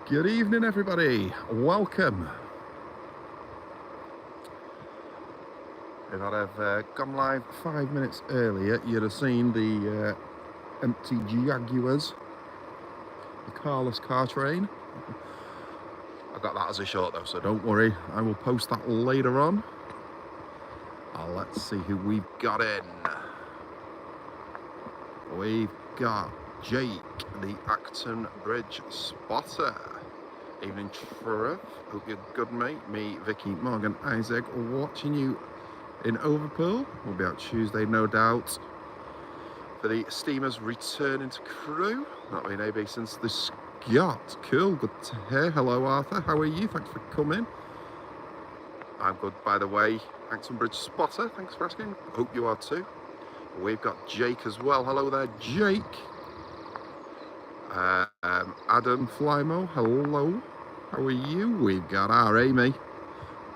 Good evening, everybody. Welcome. If I'd have gone live 5 minutes earlier, you'd have seen the empty Jaguars, the carless car train. I got that as a short though, so don't worry. I will post that later on. Let's see who we've got in. We've got Jake, the Acton Bridge spotter. Evening, Trev. Hope you're good, mate. Me, Vicky, Morgan, Isaac, watching you in Overpool. We'll be out Tuesday, no doubt, for the steamers returning to crew. Not been AB since the Scott. Cool, good to hear. Hello, Arthur. How are you? Thanks for coming. I'm good, by the way. Acton Bridge spotter. Thanks for asking. Hope you are too. We've got Jake as well. Hello there, Jake. Adam Flymo, hello. How are you? We've got our Amy.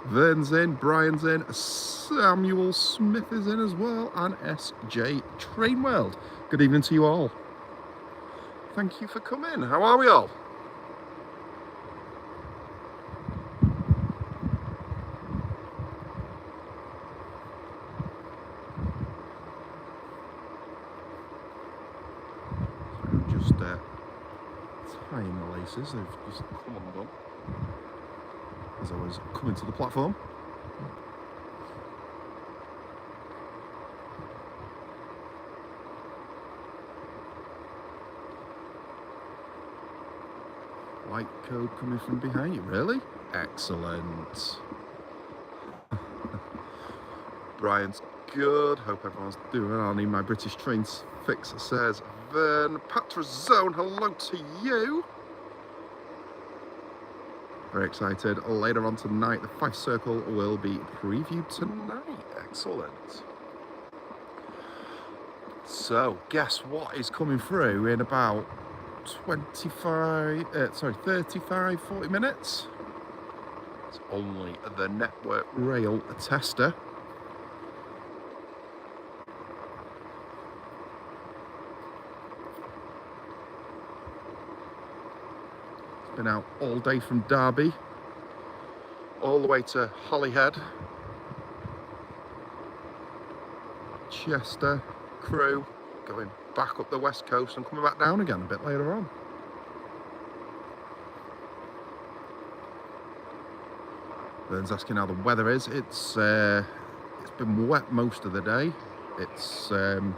Vern's in, Brian's in, Samuel Smith is in as well, and SJ Trainworld. Good evening to you all. Thank you for coming. How are we all? Just tying the laces. They've just come undone as I was coming to the platform. White code coming from behind you, really? Excellent. Brian's good. Hope everyone's doing well. I need my British trains fix, says Vern. Patrazone, hello to you. Very excited. Later on tonight, the 5 Circle will be previewed tonight. Excellent. So, guess what is coming through in about 35, 40 minutes? It's only the Network Rail tester. Been out all day from Derby, all the way to Holyhead, Chester, Crewe, going back up the west coast and coming back down again a bit later on. Vern's asking how the weather is. It's been wet most of the day. It's not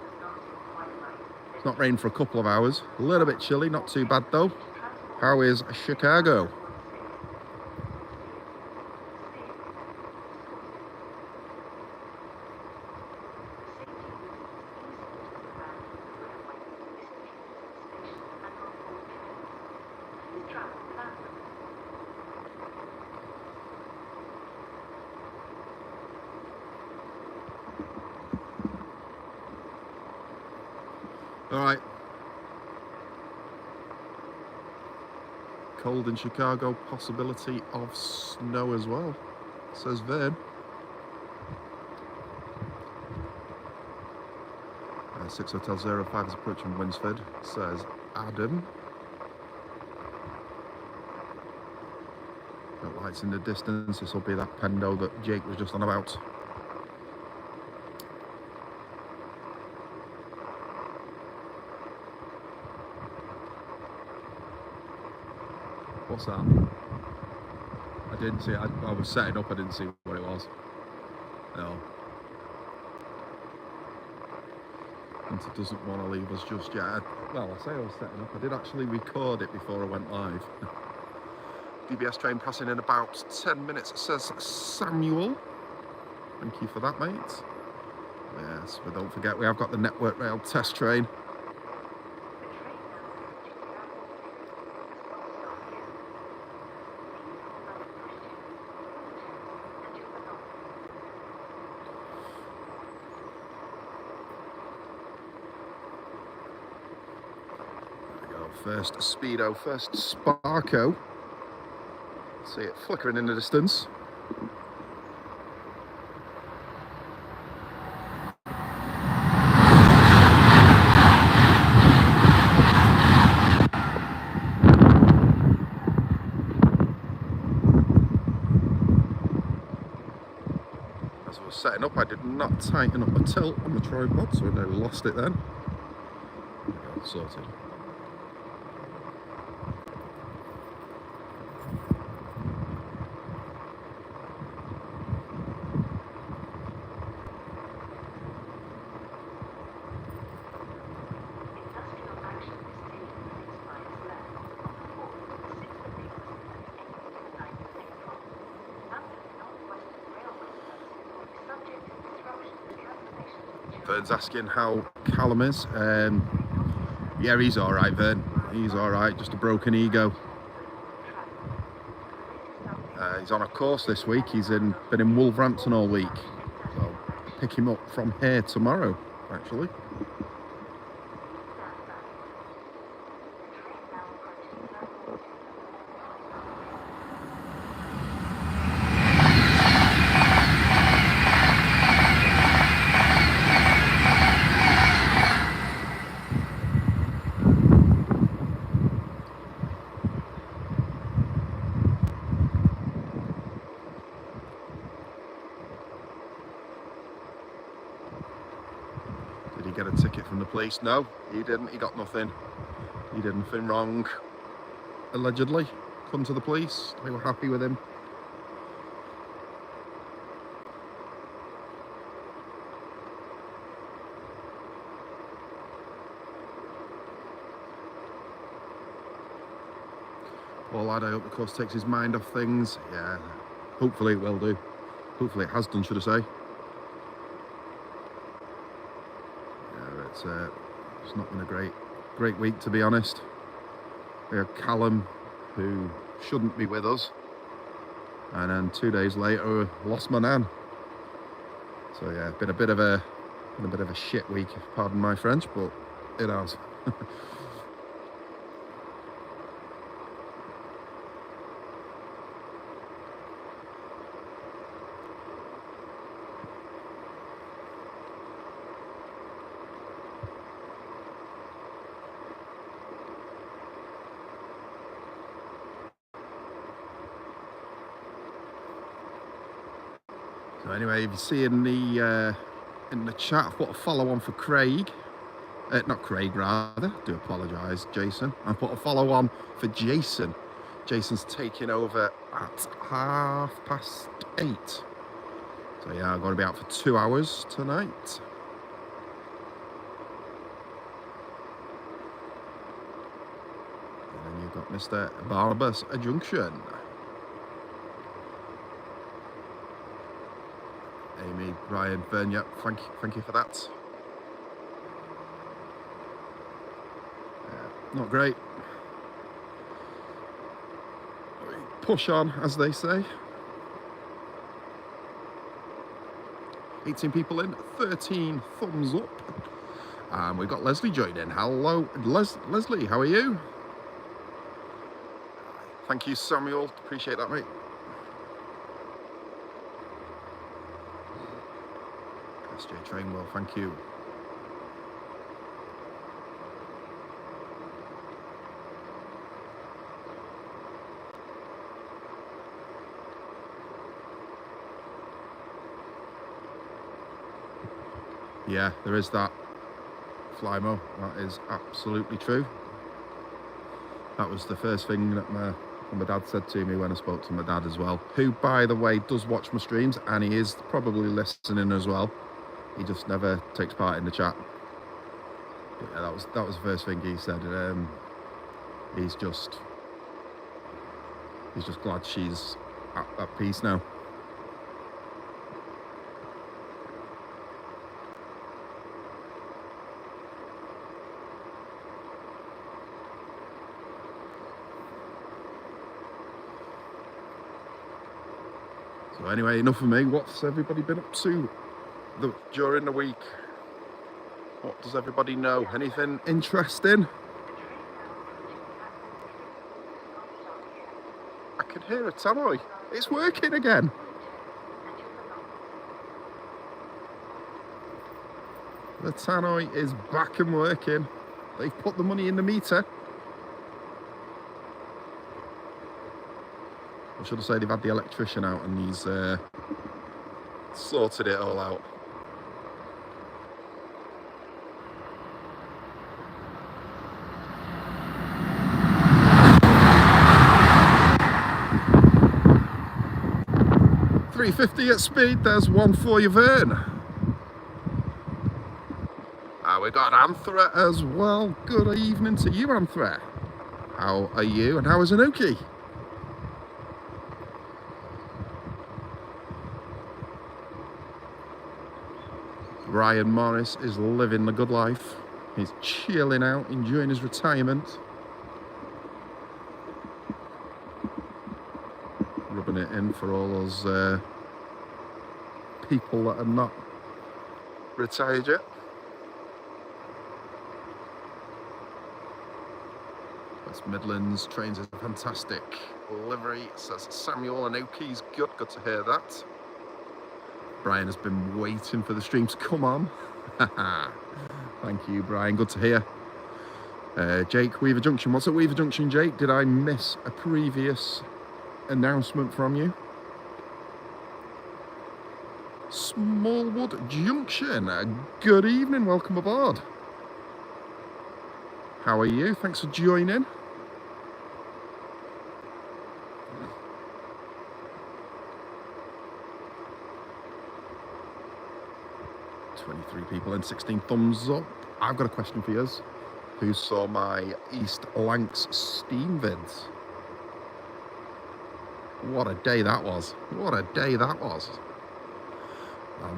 rained for a couple of hours. A little bit chilly, not too bad though. How is Chicago? All right. Cold in Chicago, possibility of snow as well, says Vern. 6 Hotel 05 is approaching Winsford, says Adam. Got lights in the distance. This will be that Pendo that Jake was just on about. What's that? I didn't see it. I was setting up, I didn't see what it was. No. Hunter doesn't want to leave us just yet. Well, I say I was setting up. I did actually record it before I went live. DBS train passing in about 10 minutes, says Samuel. Thank you for that, mate. Yes, but don't forget we have got the Network Rail test train. First Speedo, first Sparko. See it flickering in the distance. did not tighten up the tilt on the tripod, so I nearly lost it then. There we go, sorted. Vern's asking how Callum is. Yeah, he's all right, Vern. He's all right, just a broken ego. He's on a course this week. He's been in Wolverhampton all week. So I'll pick him up from here tomorrow, actually. Did he get a ticket from the police? No, he didn't. He got nothing. He did nothing wrong, allegedly. Come to the police. They were happy with him. Well, lad, I hope the course takes his mind off things. Yeah, hopefully it will do. Hopefully it has done, should I say. Yeah, it's not been a great week, to be honest. We had Callum, who shouldn't be with us, and then 2 days later lost my nan. So yeah, been a bit of a shit week, if pardon my French, but it has. So anyway, if you see in the chat, I've put a follow on for Craig. Not Craig, rather. Do apologise, Jason. I put a follow on for Jason. Jason's taking over at 8:30. So yeah, I'm going to be out for 2 hours tonight. And then you've got Mr. Barnabas Junction. Amy, Brian, Vern, yep, thank you for that. Not great. Push on, as they say. 18 people in, 13 thumbs up. And we've got Leslie joining. Hello, Leslie, how are you? Thank you, Samuel. Appreciate that, mate. SJ Trainwell, thank you. Yeah, there is that, Flymo. That is absolutely true. That was the first thing that my dad said to me when I spoke to my dad as well, who, by the way, does watch my streams, and he is probably listening as well. He just never takes part in the chat. But yeah, that was the first thing he said. He's just glad she's at peace now. So anyway, enough of me. What's everybody been up to during the week? What does everybody know? Anything interesting? I can hear a tannoy. It's working again. The tannoy is back and working. They've put the money in the meter. Or should I say they've had the electrician out and he's sorted it all out. 350 at speed. There's one for you, Vern. We got Anthra as well. Good evening to you, Anthra. How are you and how is Anuki? Ryan Morris is living the good life. He's chilling out, enjoying his retirement. Rubbing it in for all those people that are not retired yet. West Midlands trains is fantastic. Livery, says Samuel Anuki's good to hear that. Brian has been waiting for the stream to come on. Thank you, Brian, good to hear. Jake, Weaver Junction, what's at Weaver Junction, Jake? Did I miss a previous announcement from you? Smallwood Junction, good evening, welcome aboard. How are you? Thanks for joining. People and 16 thumbs up. I've got a question for you. Who saw my East Lancs Steam vids? What a day that was. What a day that was.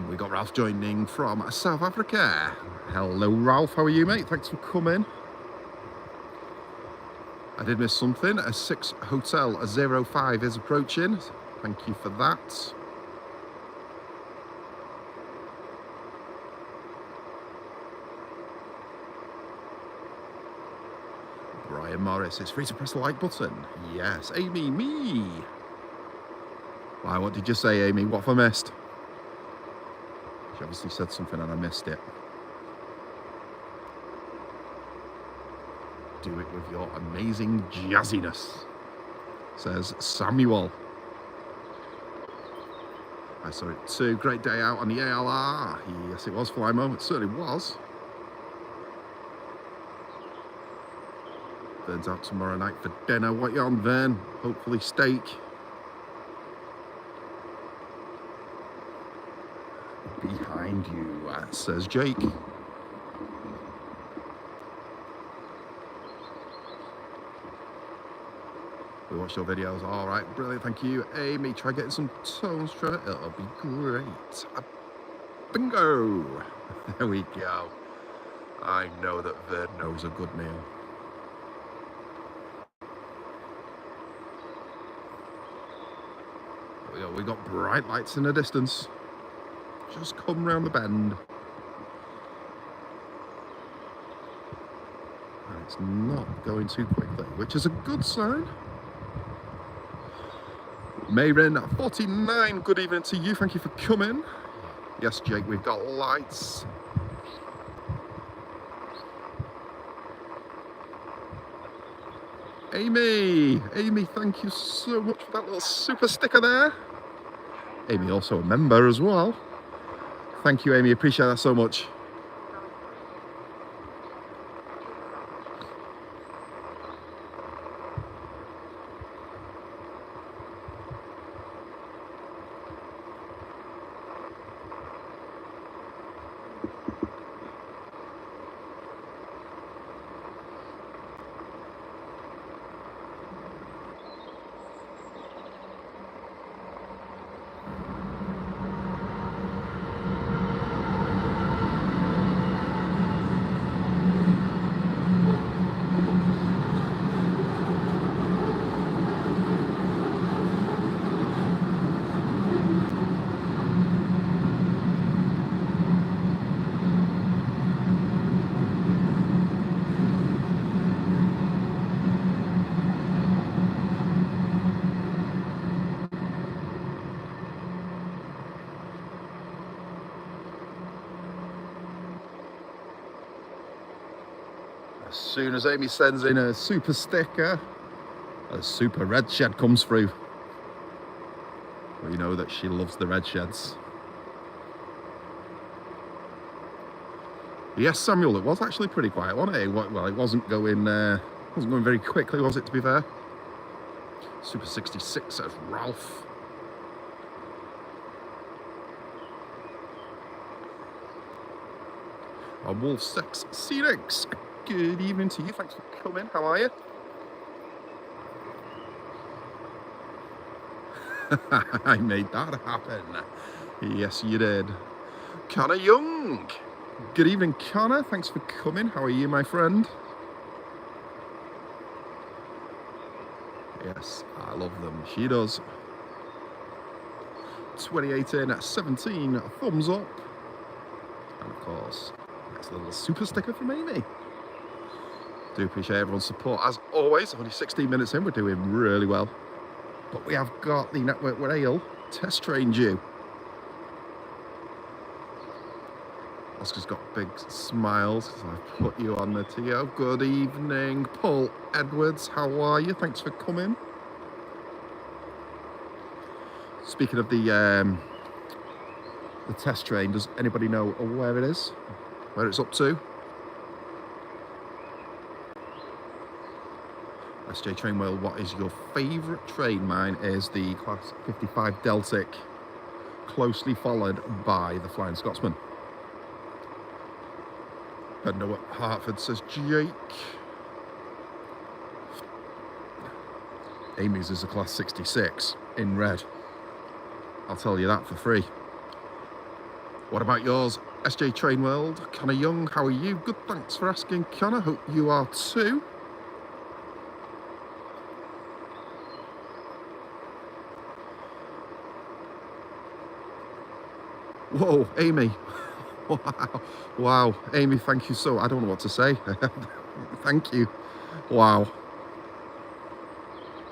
We got Ralph joining from South Africa. Hello, Ralph. How are you, mate? Thanks for coming. I did miss something. A 6 Hotel 05 is approaching. Thank you for that. Brian Morris, it's free to press the like button. Yes, Amy, me. Why, what did you say, Amy? What have I missed? She obviously said something and I missed it. Do it with your amazing jazziness, says Samuel. I saw it too. Great day out on the ALR. Yes, it was, Fly Moment. It certainly was. Vern's out tomorrow night for dinner. What you on, Vern? Hopefully steak. Behind you, says Jake. We watched your videos. All right, brilliant. Thank you, Amy. Try getting some tones for it. It'll be great. Bingo. There we go. I know that Vern knows a good meal. We got bright lights in the distance. Just come round the bend. And it's not going too quickly, which is a good sign. Mayrin 49, good evening to you. Thank you for coming. Yes, Jake, we've got lights. Amy, thank you so much for that little super sticker there. Amy also a member as well. Thank you, Amy, appreciate that so much. As soon as Amy sends in a super sticker, a super red shed comes through. We know that she loves the red sheds. Yes, Samuel, it was actually pretty quiet, wasn't it? Well, it wasn't going very quickly, was it, to be fair? Super 66 says Ralph. Wolf 6 Phoenix. Good evening to you. Thanks for coming. How are you? I made that happen. Yes, you did. Connor Young. Good evening, Connor. Thanks for coming. How are you, my friend? Yes, I love them. She does. 2018 at 17. Thumbs up. And of course, next little super sticker from Amy. Do appreciate everyone's support. As always, only 16 minutes in, we're doing really well. But we have got the Network Rail test train due. Oscar's got big smiles because I've put you on the TO. Good evening, Paul Edwards. How are you? Thanks for coming. Speaking of the test train, does anybody know where it is? Where it's up to? SJ Train World, what is your favourite train? Mine is the Class 55 Deltic, closely followed by the Flying Scotsman. Bender at Hartford, says Jake. Amy's is a Class 66 in red. I'll tell you that for free. What about yours? SJ Train World, Connor Young, how are you? Good, thanks for asking, Connor. Hope you are too. Whoa, Amy. Wow. Wow. Amy, thank you so. I don't know what to say. Thank you. Wow.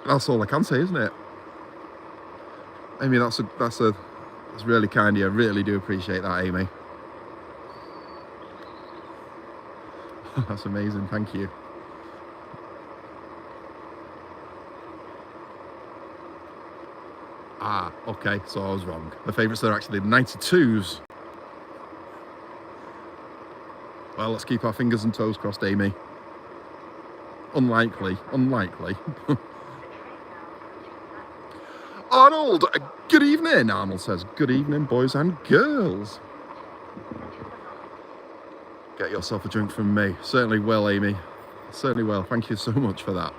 That's all I can say, isn't it? Amy, that's really kind of you. I really do appreciate that, Amy. That's amazing. Thank you. Ah, okay, so I was wrong. The favourites are actually the 92s. Well, let's keep our fingers and toes crossed, Amy. Unlikely. Arnold, good evening. Arnold says, good evening, boys and girls. Get yourself a drink from me. Certainly will, Amy. Certainly will. Thank you so much for that.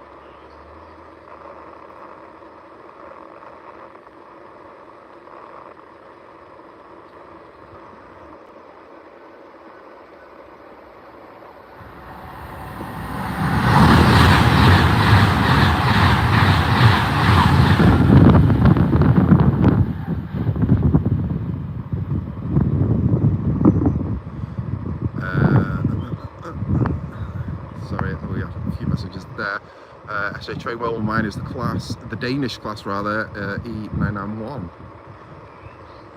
SJ Train Well, mine is the Danish class rather, E991.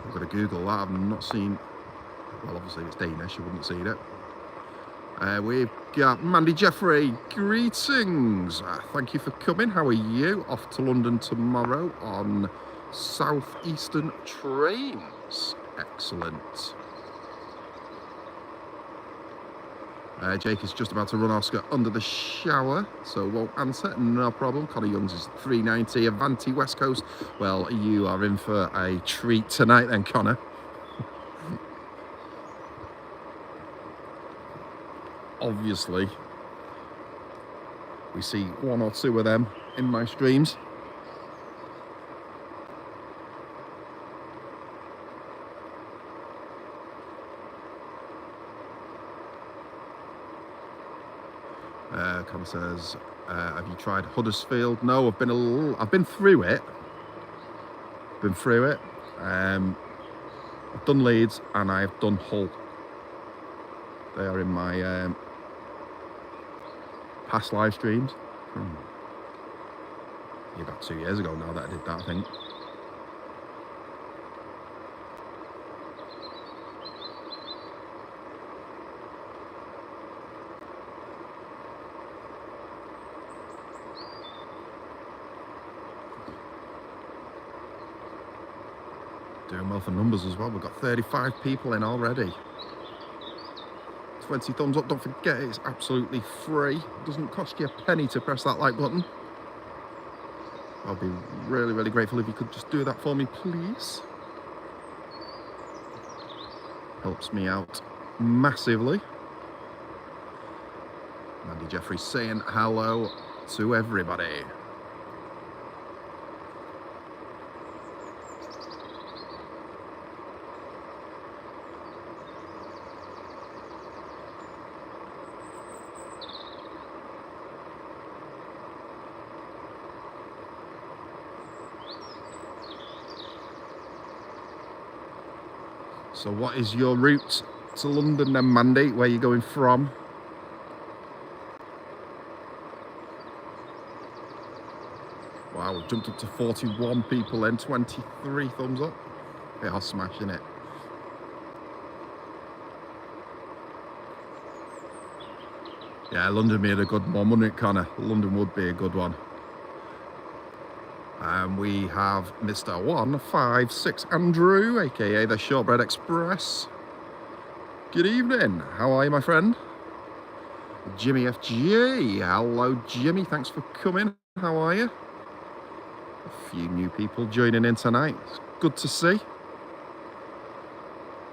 I'm going to Google that. I've not seen, well, obviously it's Danish, you wouldn't have seen it. We've got Mandy Jeffrey, greetings. Thank you for coming. How are you? Off to London tomorrow on Southeastern trains. Excellent. Jake is just about to run Oscar under the shower, so won't answer, no problem. Connor Young's is 390, Avanti West Coast. Well, you are in for a treat tonight then, Connor. Obviously, we see one or two of them in my streams. Connor says, have you tried Huddersfield? No, I've been through it. I've done Leeds and I've done Hull. They are in my past live streams from about 2 years ago now that I did that, I think. Doing well for numbers as well. We've got 35 people in already. 20 thumbs up. Don't forget, it's absolutely free. It doesn't cost you a penny to press that like button. I'll be really, really grateful if you could just do that for me, please. Helps me out massively. Jeffrey saying hello to everybody. So what is your route to London then, Mandy? Where are you going from? Wow, we've jumped up to 41 people then, 23 thumbs up. They are smashing it. Yeah, London made a good one, wouldn't it, Connor? London would be a good one. And we have Mr. 156 Andrew, aka the Shortbread Express. Good evening. How are you, my friend? Jimmy FG. Hello, Jimmy. Thanks for coming. How are you? A few new people joining in tonight. It's good to see.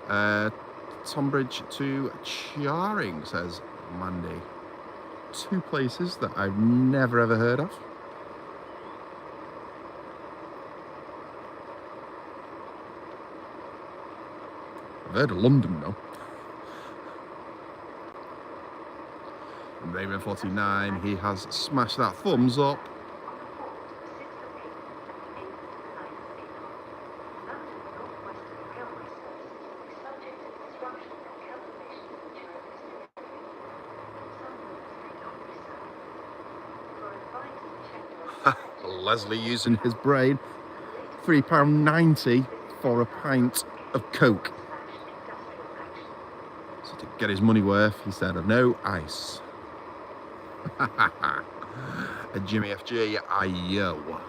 Tonbridge to Charing, says Mandy. 2 places that I've never ever heard of. I've heard of London though. And Raven 49, he has smashed that thumbs up. Leslie using his brain. £3.90 for a pint of Coke. So to get his money worth, he said, no ice. A Jimmy FG, ayo.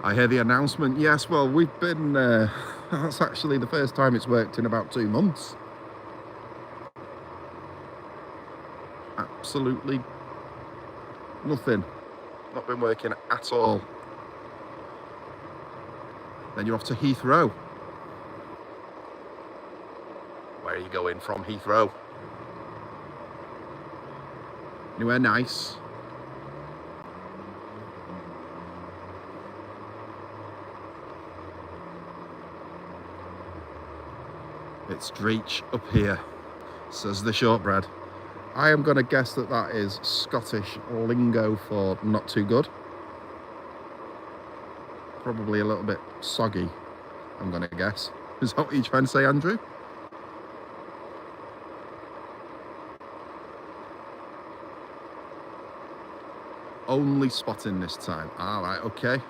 I hear the announcement. Yes, well, we've been, that's actually the first time it's worked in about 2 months. Absolutely nothing. Not been working at all. Then you're off to Heathrow. Where are you going from Heathrow? Anywhere nice? It's Dreech up here, says the Shortbread. I am going to guess that that is Scottish lingo for not too good. Probably a little bit soggy, I'm going to guess. Is that what you're trying to say, Andrew? Only spotting this time. All right, okay.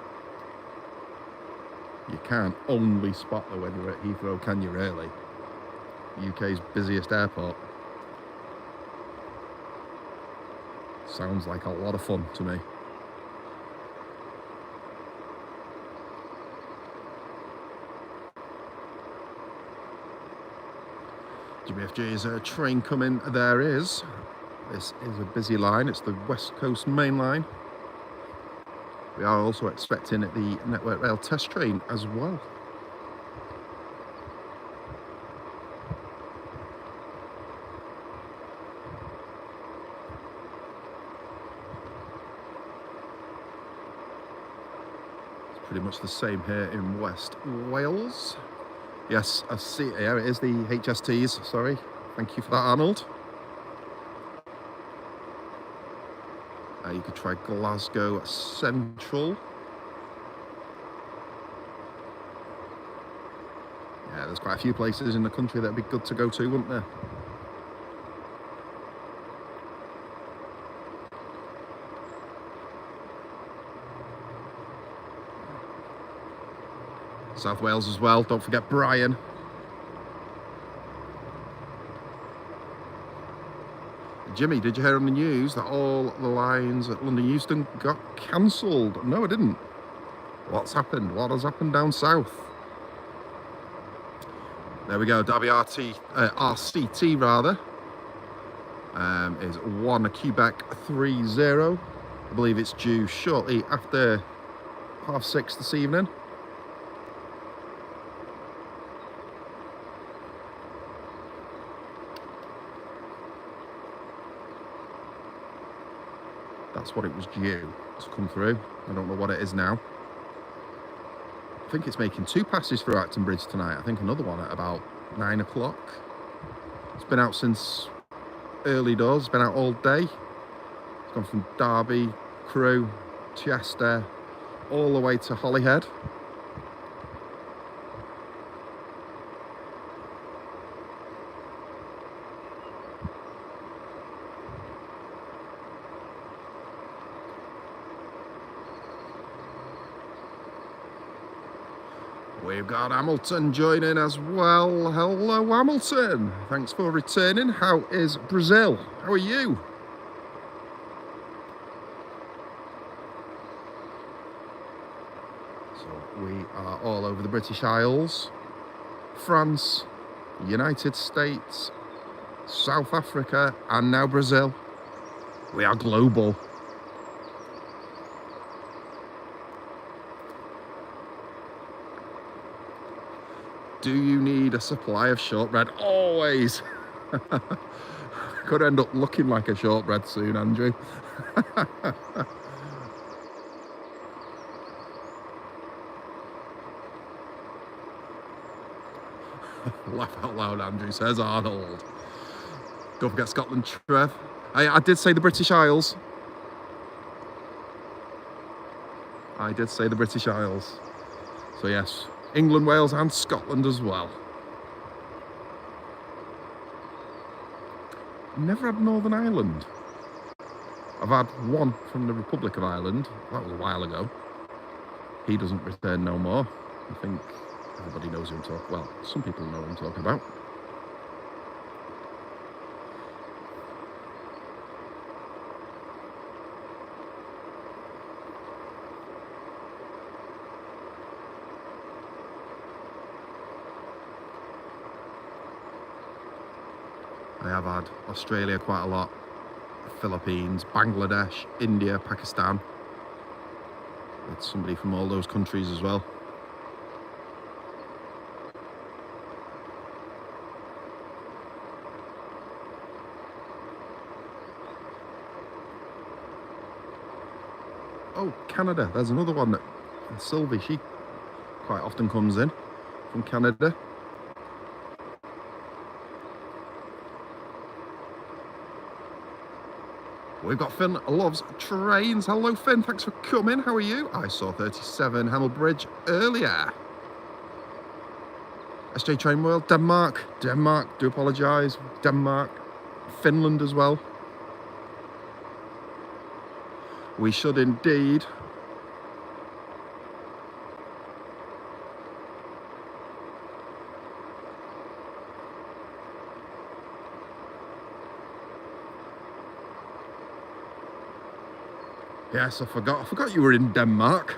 You can't only spot though when you're at Heathrow, can you really? UK's busiest airport. Sounds like a lot of fun to me. Jimmy FG, is there a train coming? There is. This is a busy line. It's the West Coast Main Line. We are also expecting the Network Rail test train as well. Pretty much the same here in West Wales. Yes, I see. Yeah, it is the HSTs. Sorry. Thank you for that, Arnold. You could try Glasgow Central. Yeah, there's quite a few places in the country that'd be good to go to, wouldn't there? South Wales as well, don't forget Brian. Jimmy, did you hear on the news that all the lines at London Euston got cancelled? No, I didn't. What's happened? What has happened down south? There we go, Derby RCT rather, is 1 Quebec 30. I believe it's due shortly after 6:30 this evening. That's what it was due to come through. I don't know what it is now. I think it's making 2 passes through Acton Bridge tonight. I think another one at about 9 o'clock. It's been out since early doors. It's been out all day. It's gone from Derby, Crewe, Chester, all the way to Holyhead. We've got Hamilton joining as well. Hello, Hamilton. Thanks for returning. How is Brazil? How are you? So we are all over the British Isles, France, United States, South Africa, and now Brazil. We are global. Do you need a supply of shortbread? Always. Could end up looking like a shortbread soon, Andrew. Laugh out loud, Andrew, says Arnold. Don't forget Scotland, Trev. I did say the British Isles. I did say the British Isles. So yes, England, Wales and Scotland as well. Never had Northern Ireland. I've had one from the Republic of Ireland. That was a while ago. He doesn't return no more. I think everybody knows who I'm talking about. Well, some people know who I'm talking about. I have had Australia quite a lot, Philippines, Bangladesh, India, Pakistan. It's somebody from all those countries as well. Oh, Canada, there's another one that Sylvie, she quite often comes in from Canada. We've got Finn loves trains. Hello, Finn. Thanks for coming. How are you? I saw 37 Hamel Bridge earlier. SJ Train World, Denmark. Denmark, do apologise. Denmark, Finland as well. We should indeed. Yes, I forgot you were in Denmark.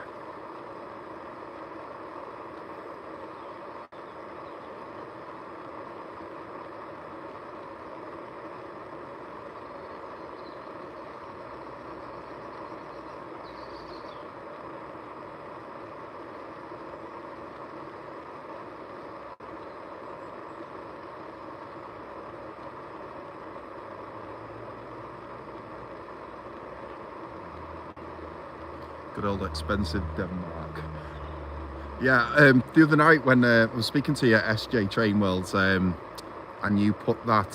Good old expensive Denmark. Yeah, the other night when I was speaking to you at SJ Train Worlds, and you put that,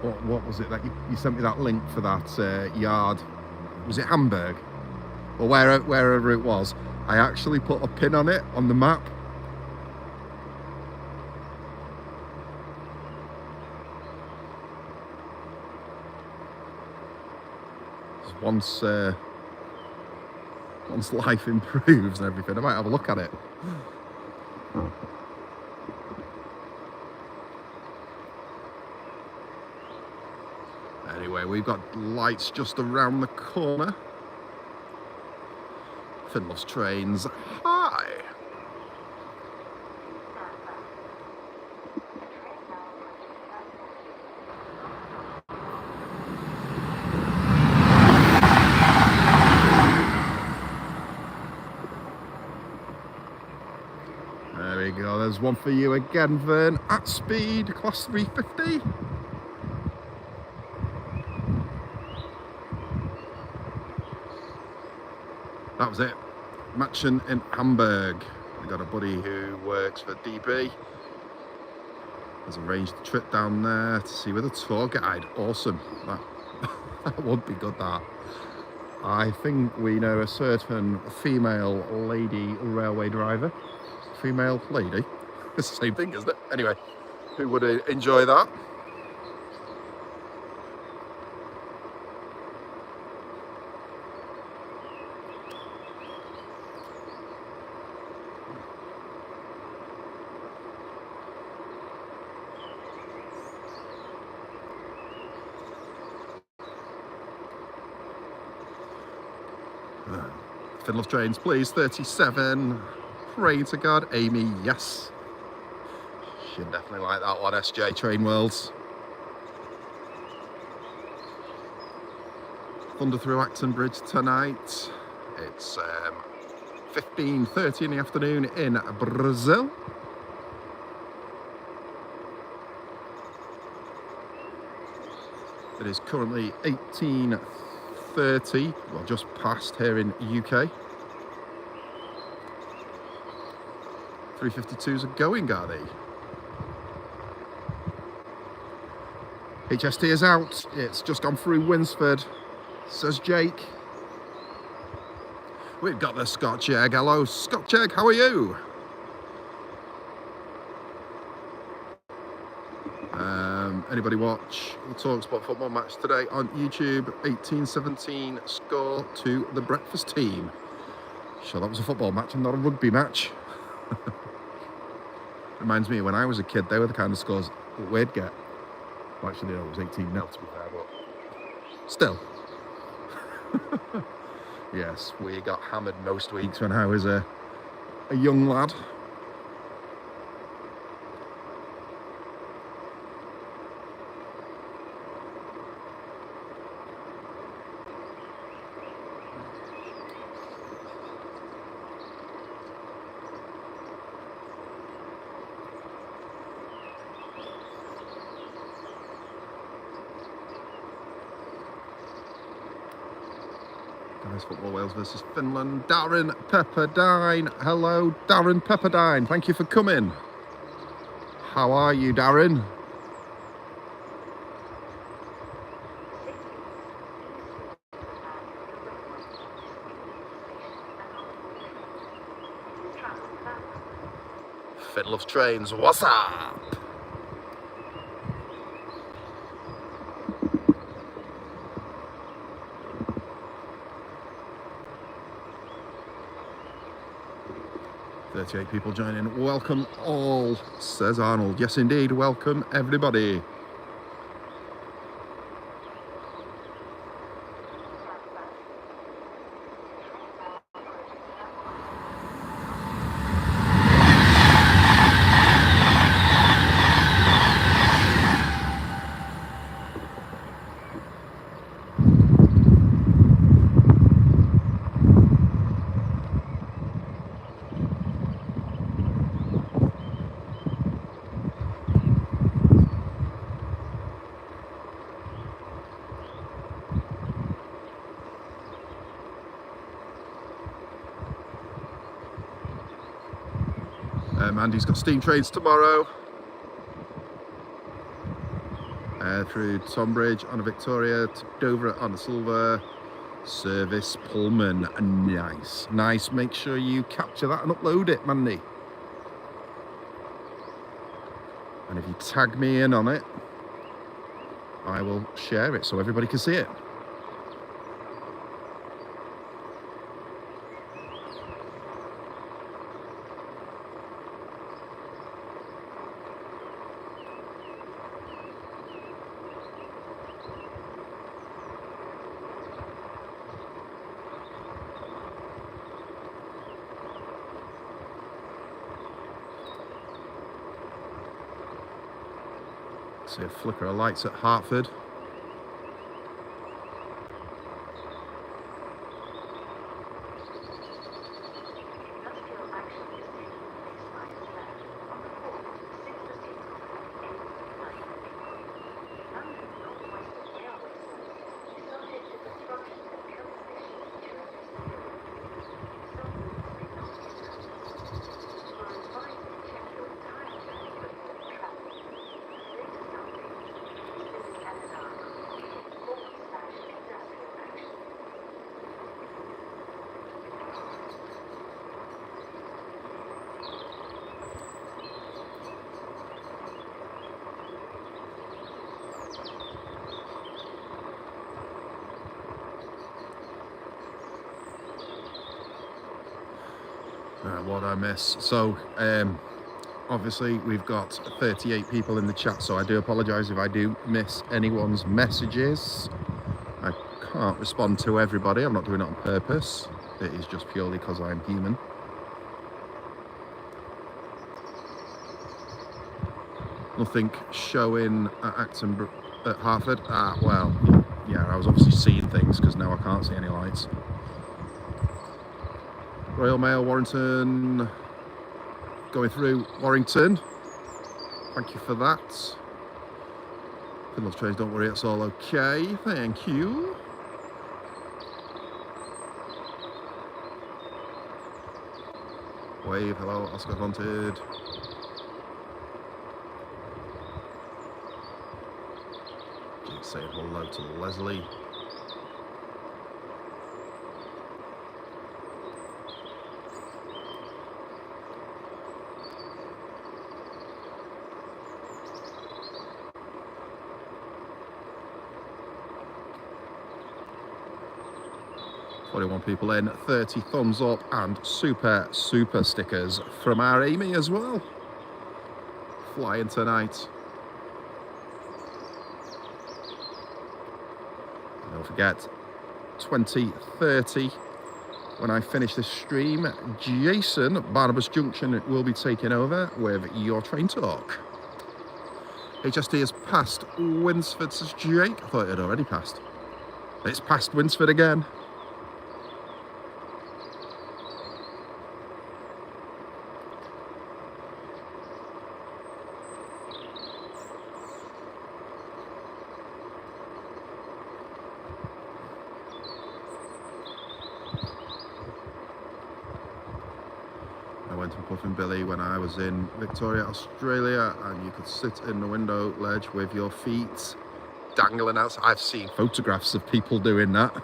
what was it that you sent me that link for that yard? Was it Hamburg? Or wherever it was. I actually put a pin on it on the map. Once life improves and everything, I might have a look at it. Anyway, we've got lights just around the corner. Finn loves trains. Hi. There we go, there's one for you again, Vern, at speed, class 350. That was it. Matching in Hamburg. We got a buddy who works for DB. Has arranged a trip down there to see with a tour guide. Awesome. That would be good, that. I think we know a certain female lady railway driver. Female lady? It's the same thing, isn't it? Anyway, who would enjoy that? Fiddle of Trains, please. 37. Pray to God. Amy, yes. She'd definitely like that one, SJ Train Worlds. Thunder through Acton Bridge tonight. It's 15:30 in the afternoon in Brazil. It is currently 18:30, well, just past here in UK. 352s are going, are they? HST is out. It's just gone through Winsford, says Jake. We've got the Scotch Egg. Hello, Scotch Egg, how are you? Anybody watch the TalkSport football match today on YouTube? 18-17 score to the breakfast team. Sure, that was a football match and not a rugby match. Reminds me, when I was a kid, they were the kind of scores that we'd get. Well, actually, no, it was 18-0 to be fair, but still. Yes, we got hammered most weeks when I was a young lad. Football Wales versus Finland. Darren Pepperdine. Hello, Darren Pepperdine. Thank you for coming. How are you, Darren? Fiddle of Trains, what's up? Eight people joining. Welcome all, says Arnold. Yes, indeed. Welcome, everybody. Andy's got steam trains tomorrow through Tonbridge on a Victoria to Dover on a Silver Service Pullman. Nice. Make sure you capture that and upload it, Mandy. And if you tag me in on it, I will share it so everybody can see it. See a flicker of lights at Hartford. What I miss. So, obviously, we've got 38 people in the chat, so I do apologise if I do miss anyone's messages. I can't respond to everybody. I'm not doing it on purpose. It is just purely because I'm human. Nothing showing at Acton at Hartford. Well, yeah, I was obviously seeing things because now I can't see any lights. Royal Mail, Warrington, going through Warrington. Thank you for that. Fiddle trains, don't worry, it's all okay. Thank you. Wave, hello, Oscar Haunted. Say hello to Leslie. People in, 30 thumbs up and super stickers from our Amy as well. Flying tonight. Don't forget, 20:30 when I finish this stream, Jason, Barnabas Junction, will be taking over with your train talk. HST has passed Winsford, says Jake. I thought it had already passed. It's past Winsford again. Billy when I was in Victoria, Australia, and you could sit in the window ledge with your feet dangling outside. I've seen photographs of people doing that.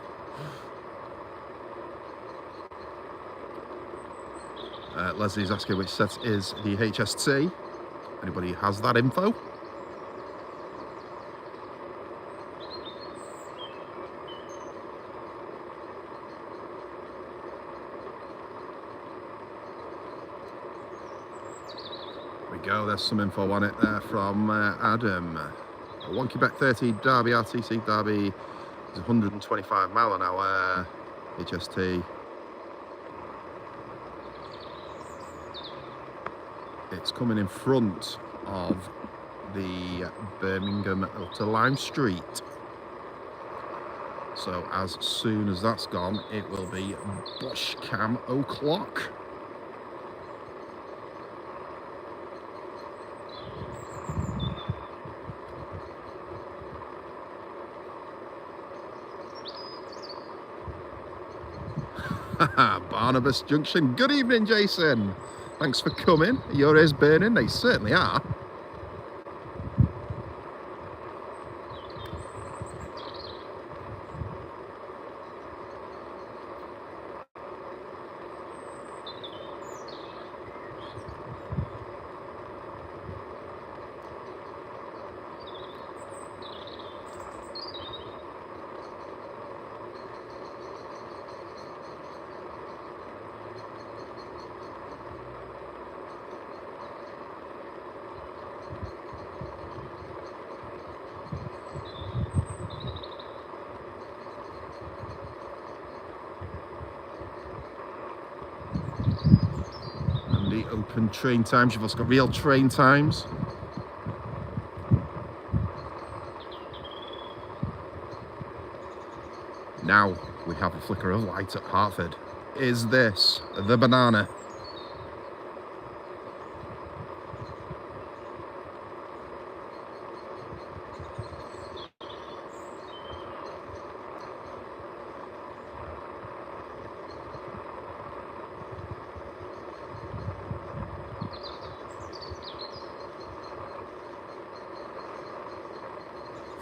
Leslie's asking which set is the HST. Anybody has that info? Go, there's some info on it there from Adam. Wonky Bet 30 Derby RTC Derby is 125 mile an hour HST. It's coming in front of the Birmingham to Lime Street. So as soon as that's gone, it will be Bush Cam o'clock. Barnabas Junction. Good evening, Jason. Thanks for coming. Your ears burning? They certainly are. Open train times. You've also got real train times. Now we have a flicker of light at Hartford. Is this the banana?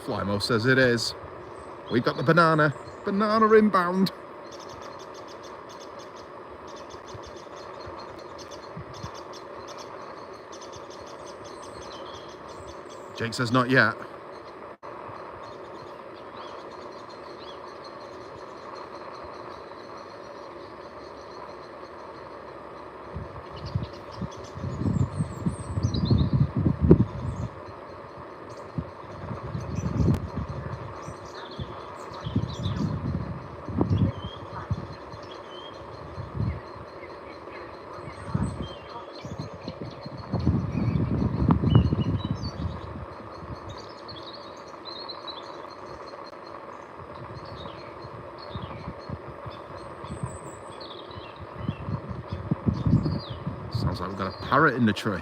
Flymo says it is. We've got the banana. Banana inbound. Jake says not yet. Sounds like we've got a parrot in the tree.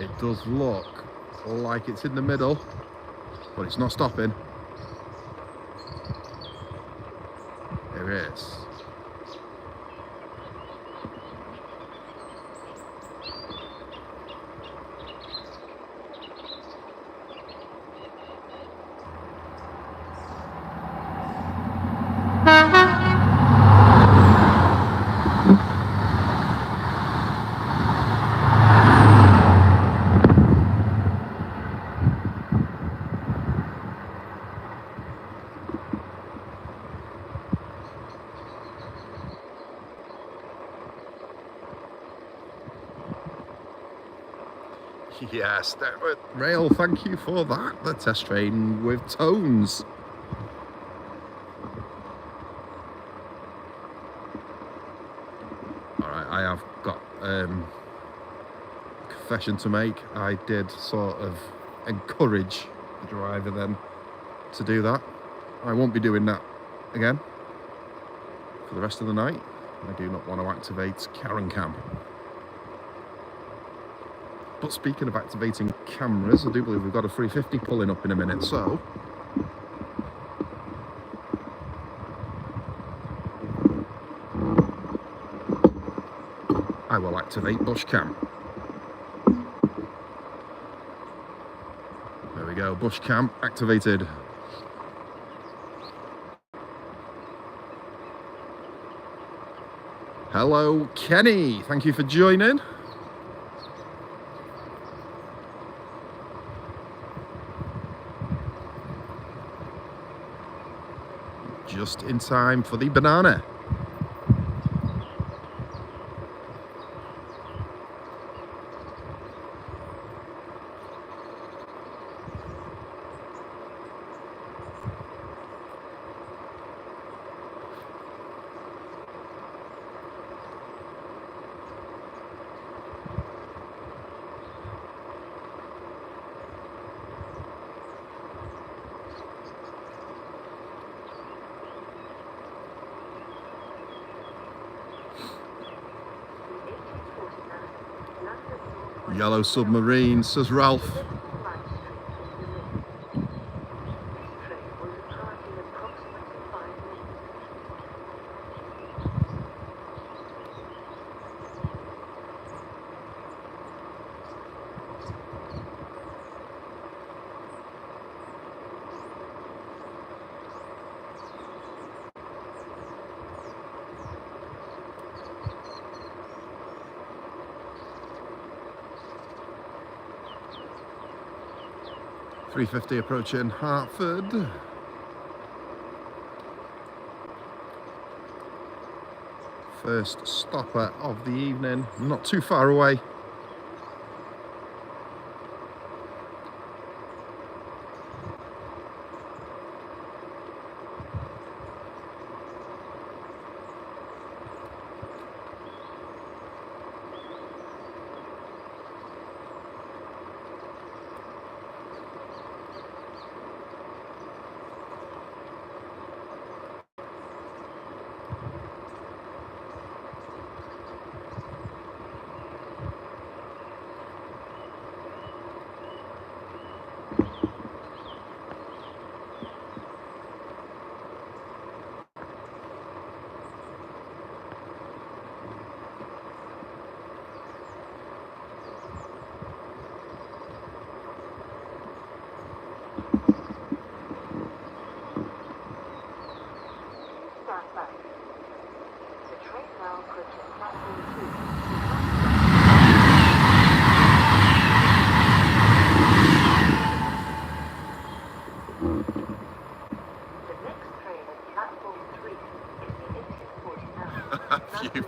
It does look like it's in the middle, but it's not stopping. There it is. Yes, Rail, thank you for that. The test train with tones. Alright, I have got a confession to make. I did sort of encourage the driver then to do that. I won't be doing that again for the rest of the night. I do not want to activate Karen Cam. But speaking of activating cameras, I do believe we've got a 350 pulling up in a minute, so I will activate bush cam. There we go, bush cam activated. Hello, Kenny. Thank you for joining. Just in time for the banana. Yellow submarine, says Ralph. .350 approaching Hartford. First stopper of the evening, not too far away.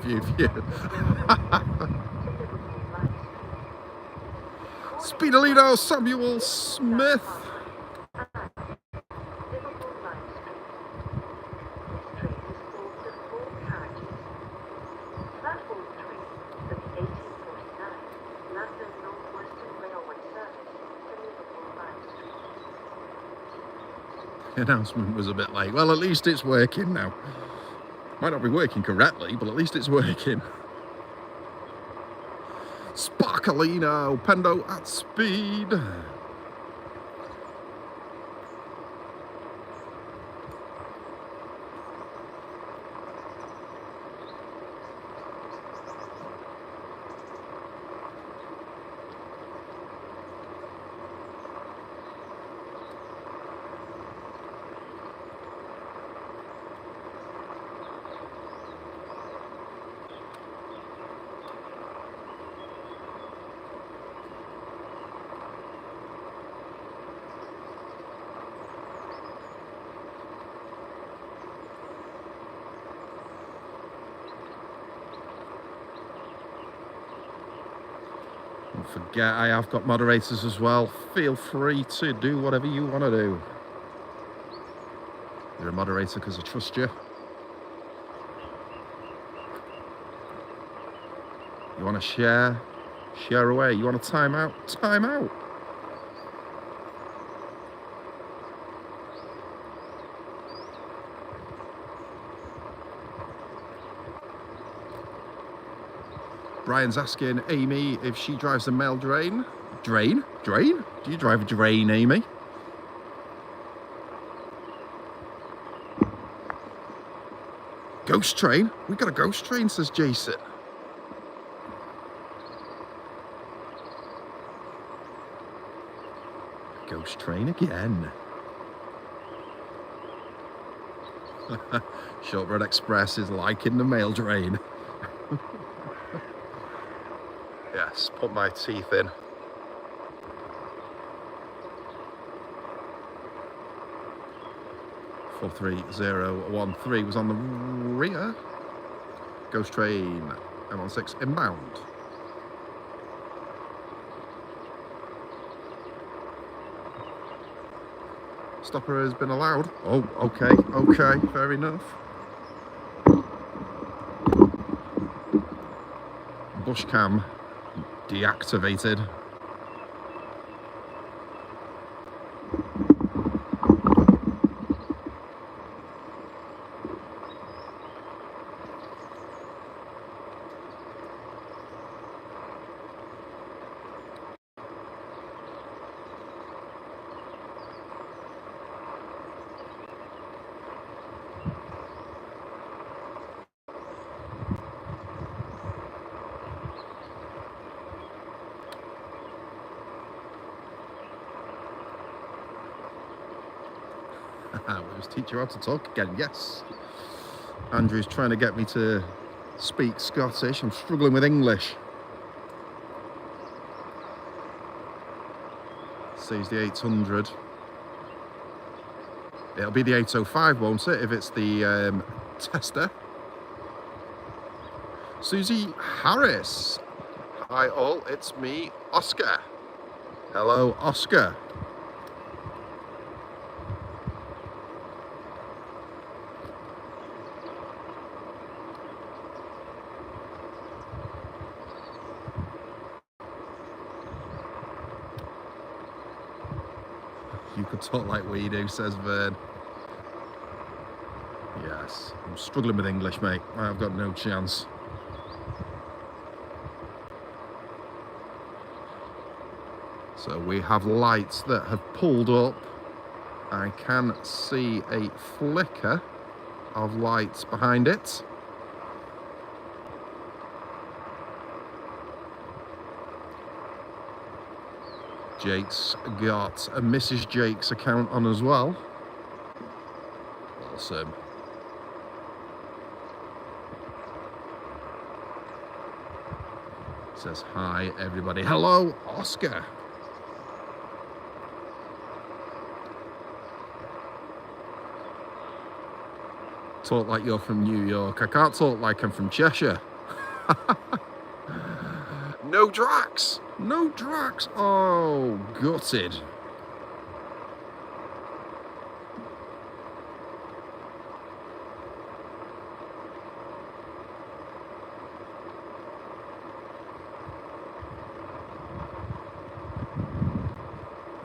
Phew. Speedolino Samuel Smith. The announcement was a bit late. Well, at least it's working now. Might not be working correctly, but at least it's working. Sparkolino, Pendo at speed. Don't forget, I have got moderators as well. Feel free to do whatever you want to do. You're a moderator because I trust you. You want to share? Share away. You want to time out? Time out. Brian's asking Amy if she drives a mail drain. Drain? Drain? Do you drive a drain, Amy? Ghost train? We got a ghost train, says Jason. Ghost train again. Shortbread Express is liking the mail drain. Yes, put my teeth in. Four 3013 was on the rear. Ghost train M16 inbound. Stopper has been allowed. Oh, okay, fair enough. Bush cam deactivated. Let's teach you how to talk again. Yes. Andrew's trying to get me to speak Scottish. I'm struggling with English. Says the 800. It'll be the 805, won't it, if it's the tester. Susie Harris. Hi all, it's me, Oscar. Hello, Oscar. You could talk like we do, says Vern. Yes, I'm struggling with English, mate. I've got no chance. So we have lights that have pulled up. I can see a flicker of lights behind it. Jake's got a Mrs. Jake's account on as well. Awesome. Says hi everybody. Hello, Oscar. Talk like you're from New York. I can't talk like I'm from Cheshire. No Drax. No Drax. Oh, gutted.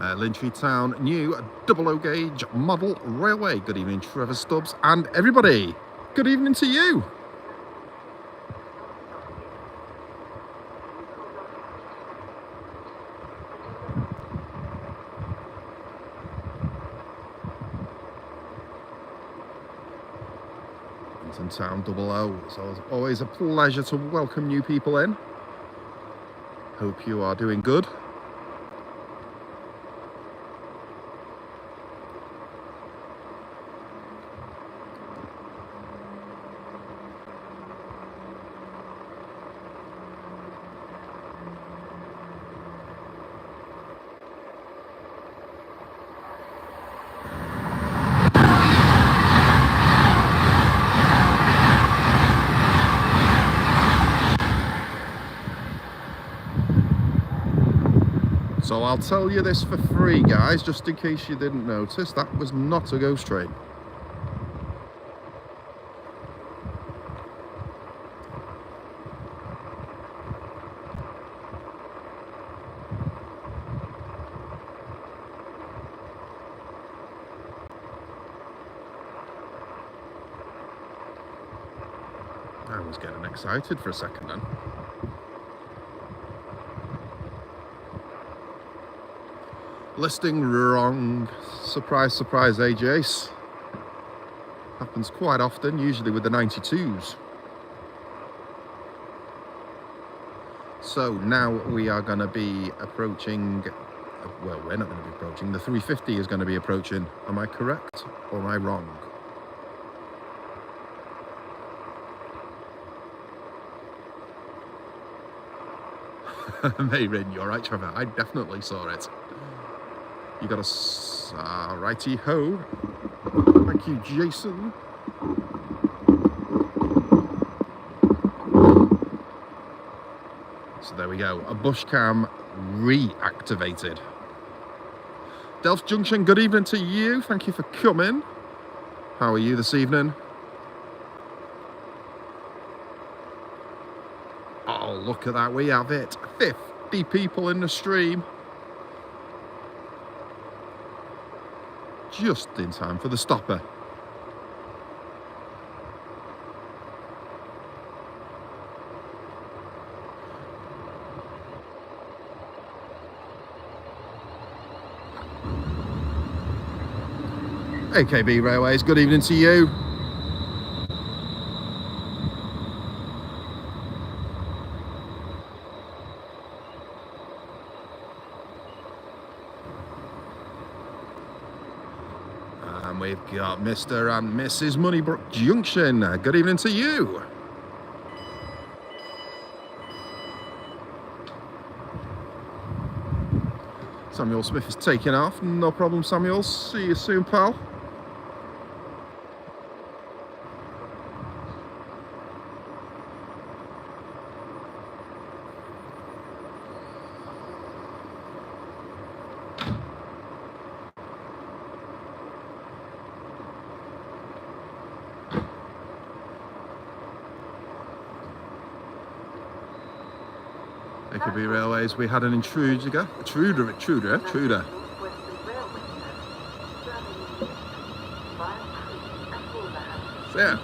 Lintry Town new 00 gauge model railway. Good evening, Trevor Stubbs and everybody. Good evening to you. Town 00. So it's always a pleasure to welcome new people in. Hope you are doing good. So I'll tell you this for free, guys, just in case you didn't notice, that was not a ghost train. I was getting excited for a second then. Listing wrong. Surprise, surprise, AJs. Happens quite often, usually with the 92s. So now we are going to be approaching, well, we're not going to be approaching, the 350 is going to be approaching. Am I correct or am I wrong? Mayrin, you're right, Trevor. I definitely saw it. You got a righty ho. Thank you, Jason. So there we go. A bush cam reactivated. Delft Junction, good evening to you. Thank you for coming. How are you this evening? Oh, look at that. We have it. 50 people in the stream. Just in time for the stopper. AKB Railways, good evening to you. And we've got Mr. and Mrs. Moneybrook Junction. Good evening to you. Samuel Smith is taking off. No problem, Samuel. See you soon, pal. AKB Railways, we had an intruder. So, yeah.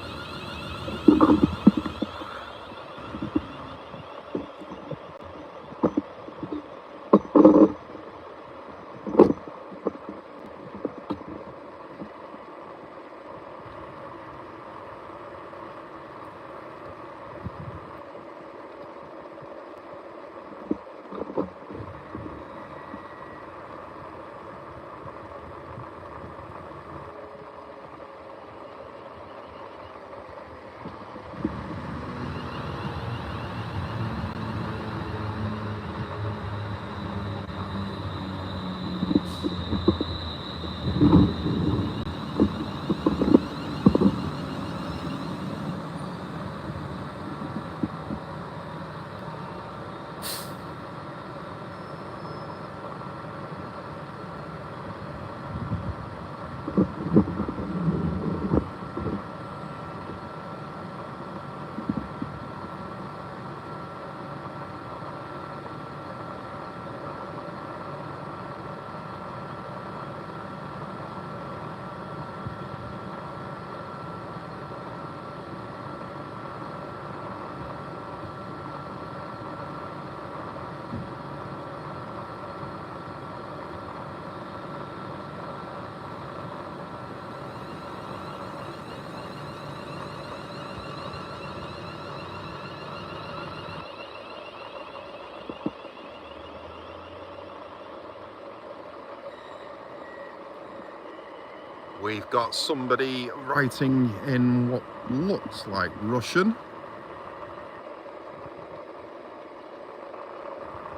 We've got somebody writing in what looks like Russian.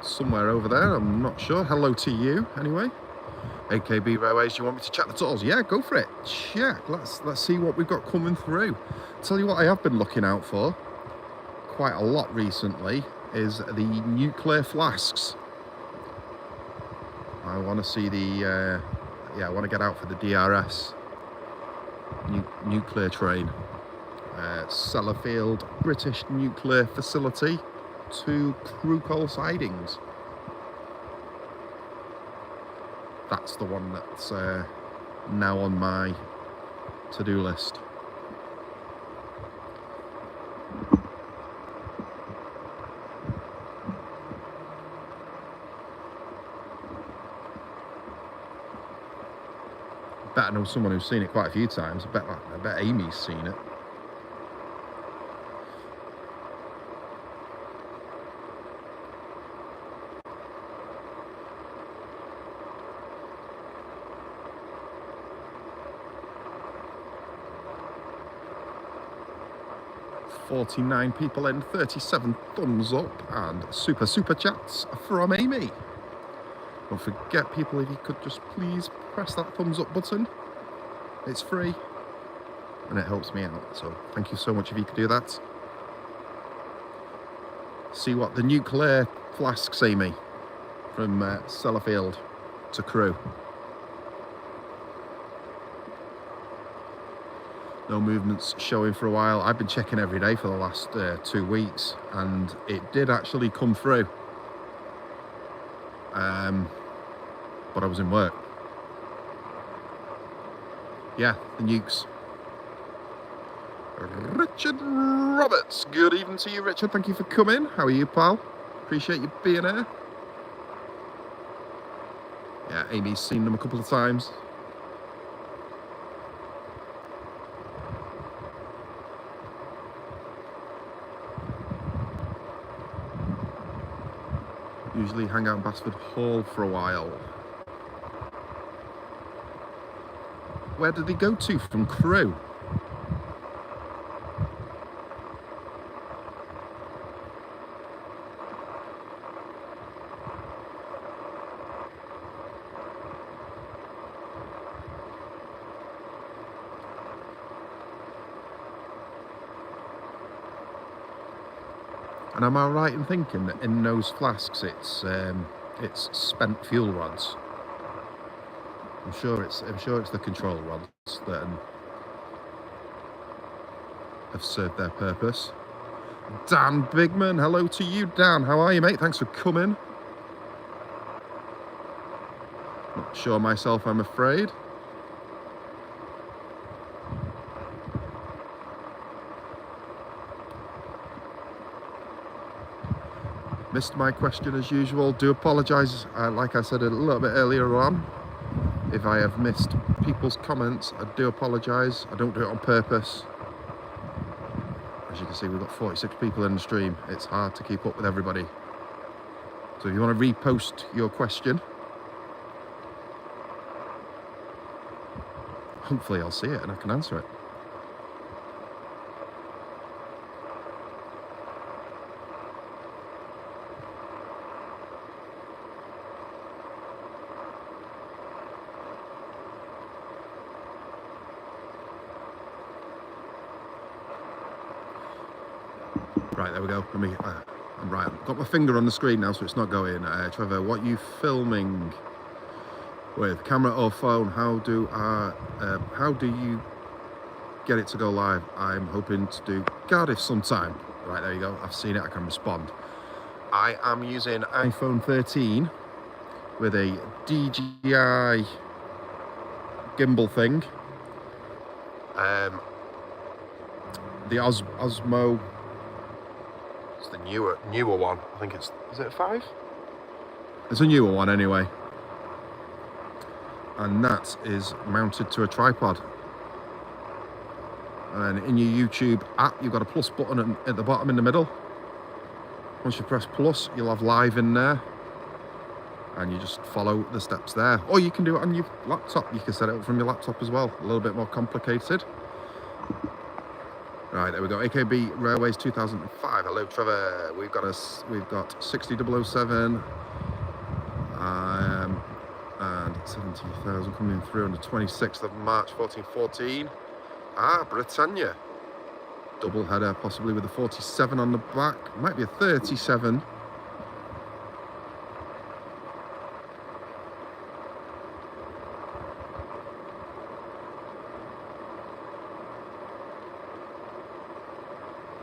Somewhere over there, I'm not sure. Hello to you, anyway. AKB Railways, do you want me to check the totals? Yeah, go for it. Check. Let's see what we've got coming through. Tell you what I have been looking out for quite a lot recently is the nuclear flasks. I want to see the I want to get out for the DRS nuclear train. Sellafield British Nuclear Facility to Crewe Coal Sidings. That's the one that's now on my to-do list. I bet I know someone who's seen it quite a few times. I bet Amy's seen it. $49 people in, 37 thumbs up, and super chats from Amy. Don't forget, people, if you could just please press that thumbs up button. It's free and it helps me out, so thank you so much if you could do that. See what the nuclear flasks, Amy, from Sellafield to Crewe. No movements showing for a while. I've been checking every day for the last 2 weeks, and it did actually come through. But I was in work. Yeah, the nukes. Richard Roberts. Good evening to you, Richard. Thank you for coming. How are you, pal? Appreciate you being here. Yeah, Amy's seen them a couple of times. Usually hang out in Basford Hall for a while. Where did he go to from Crewe? And am I right in thinking that in those flasks it's spent fuel rods? I'm sure it's the control rods that have served their purpose. Dan Bigman, hello to you, Dan. How are you, mate? Thanks for coming. Not sure myself, I'm afraid. Missed my question as usual. Do apologise, like I said a little bit earlier on, if I have missed people's comments. I do apologise. I don't do it on purpose. As you can see, we've got 46 people in the stream. It's hard to keep up with everybody. So if you want to repost your question, hopefully I'll see it and I can answer it. Right, there we go. Let me. I'm right. I've got my finger on the screen now, so it's not going. Trevor, what are you filming with? Camera or phone? How do you get it to go live? I'm hoping to do Cardiff sometime. Right, there you go. I've seen it. I can respond. I am using iPhone 13 with a DJI gimbal thing. The Osmo. It's the newer one. I think is it a 5? It's a newer one anyway. And that is mounted to a tripod. And in your YouTube app, you've got a plus button at the bottom in the middle. Once you press plus, you'll have live in there. and you just follow the steps there. Or you can do it on your laptop. You can set it up from your laptop as well. A little bit more complicated. Right, there we go. AKB Railways 2005. Hello, Trevor. We've got 60007 and 70,000 coming through on the 26th of March 1414. Britannia. Double header, possibly with a 47 on the back. Might be a 37.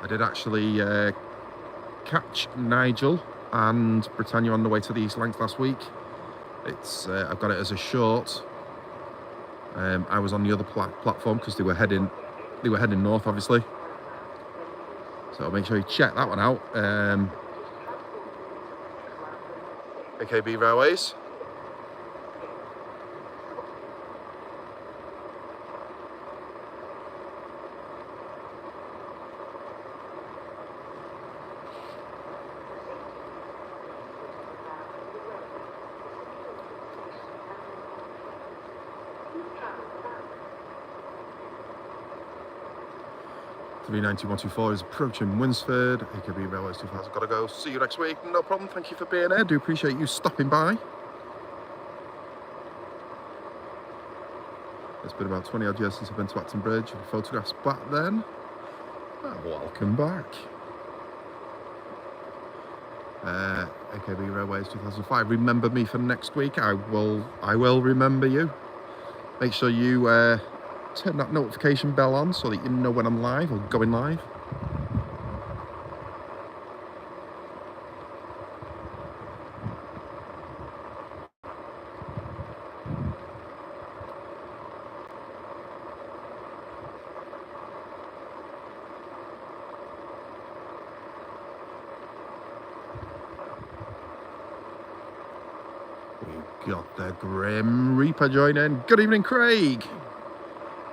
I did actually catch Nigel and Britannia on the way to the East Lancs last week. It's I've got it as a short. I was on the other platform because they were heading north, obviously. So make sure you check that one out. AKB Railways. (390-124) is approaching Winsford. AKB Railways 2000. Gotta go. See you next week. No problem. Thank you for being here. Do appreciate you stopping by. It's been about 20 odd years since I've been to Acton Bridge. Photographs back then. Welcome back. AKB Railways 2005. Remember me for next week. I will remember you. Make sure you turn that notification bell on so that you know when I'm live or going live. We've got the Grim Reaper joining. Good evening, Craig.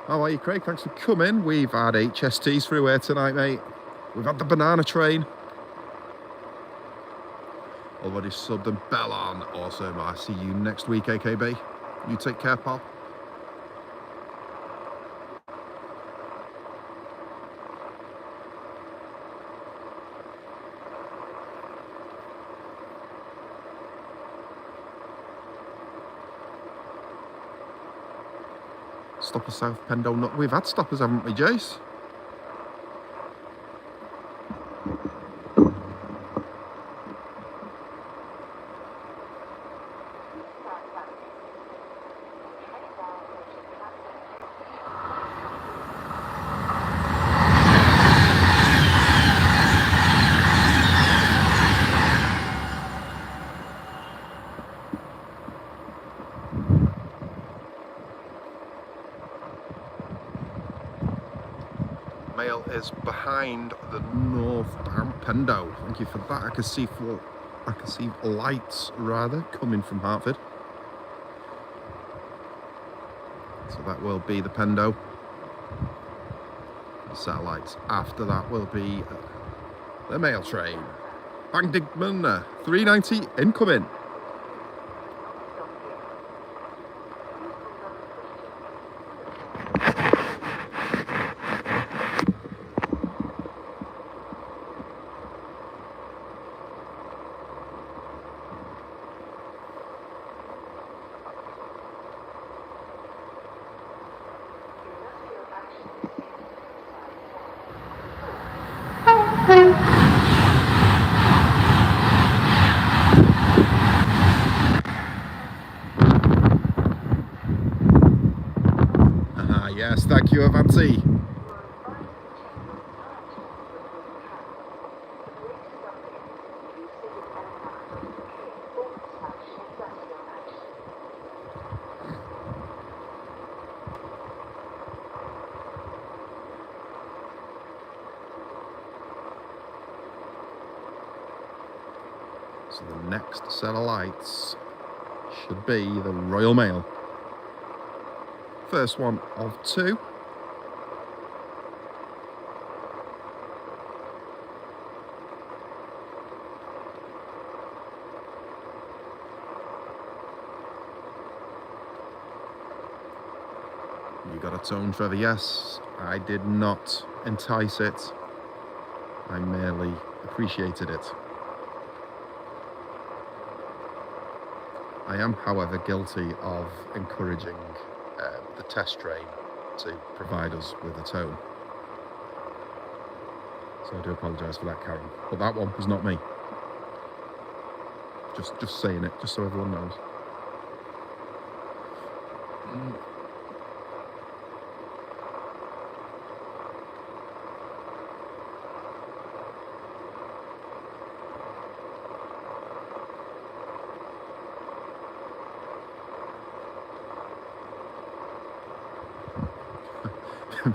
How are you, Craig? Thanks for coming. We've had HSTs through here tonight, mate. We've had the banana train. Already subbed and bell on. Awesome. I'll see you next week, AKB. You take care, pal. Stopper South Pendo. We've had stoppers, haven't we, Jace? Mail is behind the northbound Pendo. Thank you for that. I can see lights rather coming from Hertford. So that will be the Pendo. The satellites after that will be the mail train. Bang Digman, 390 incoming. Yes, thank you, Avanti. So the next set of lights should be the Royal Mail. First one of two. tone, Trevor. Yes, I did not entice it. I merely appreciated it. I am, however, guilty of encouraging the test train to provide us with a tone. So I do apologise for that, Karen. But that one was not me. Just saying it, just so everyone knows.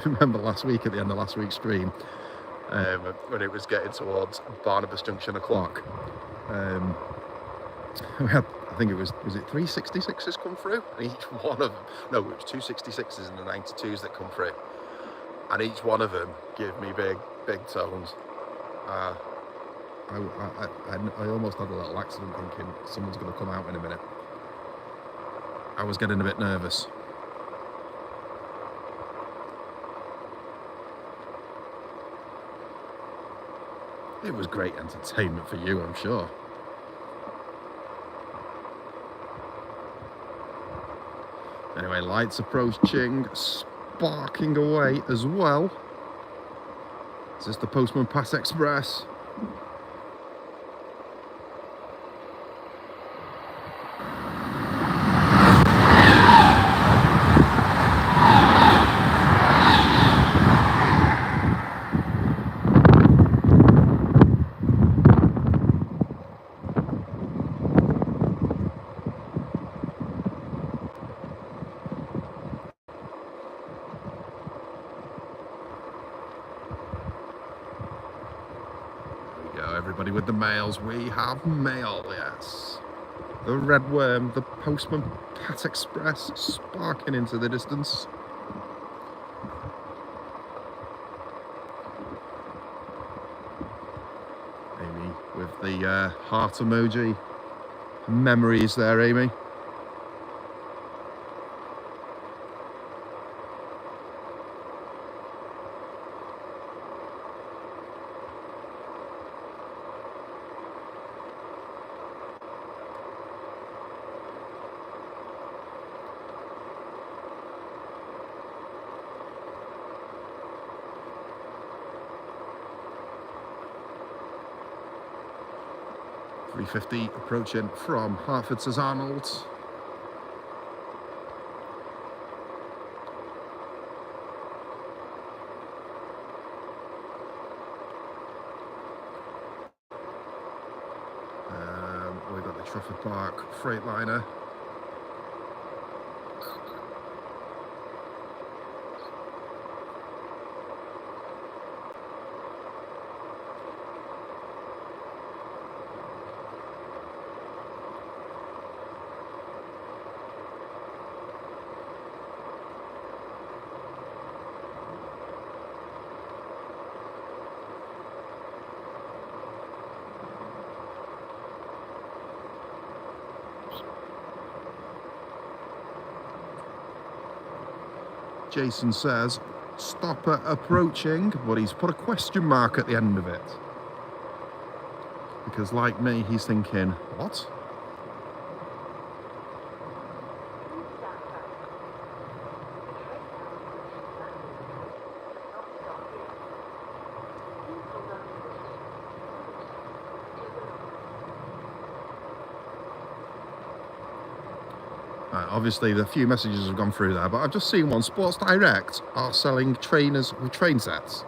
Remember last week, at the end of last week's stream, when it was getting towards Barnabas Junction o'clock, we had, I think it was it 366s come through? And each one of them, no, it was 266s and the 92s that come through. And each one of them gave me big tones. I almost had a little accident thinking someone's going to come out in a minute. I was getting a bit nervous. It was great entertainment for you, I'm sure. Anyway, lights approaching, sparking away as well. Is this the Postman Pass Express? Everybody with the mails, we have mail, yes. The Red Worm, the Postman Pass Express, sparking into the distance. Amy with the heart emoji. Memories there, Amy. .350 approaching from Hertford, says Arnold. We've got the Trafford Park Freightliner. Jason says, stopper approaching, but he's put a question mark at the end of it. Because like me, he's thinking, what? Obviously, the few messages have gone through there, but I've just seen one. Sports Direct are selling trainers with train sets,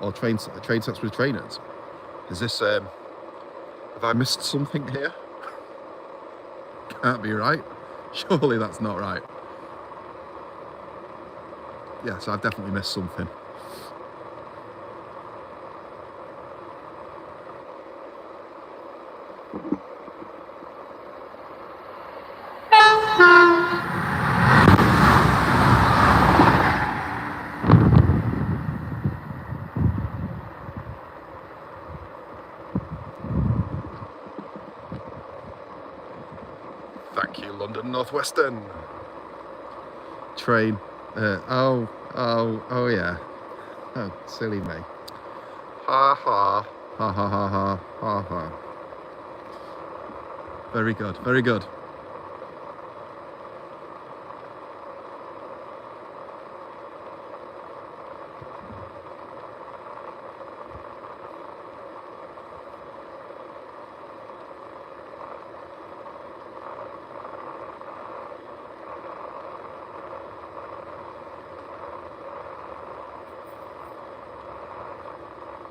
or train sets with trainers. Is this, have I missed something here? Can't be right. Surely that's not right. Yes, I've definitely missed something. Thank you, London Northwestern. Train Oh yeah. Oh, silly me. Ha ha. Ha ha ha ha ha ha. Very good, very good.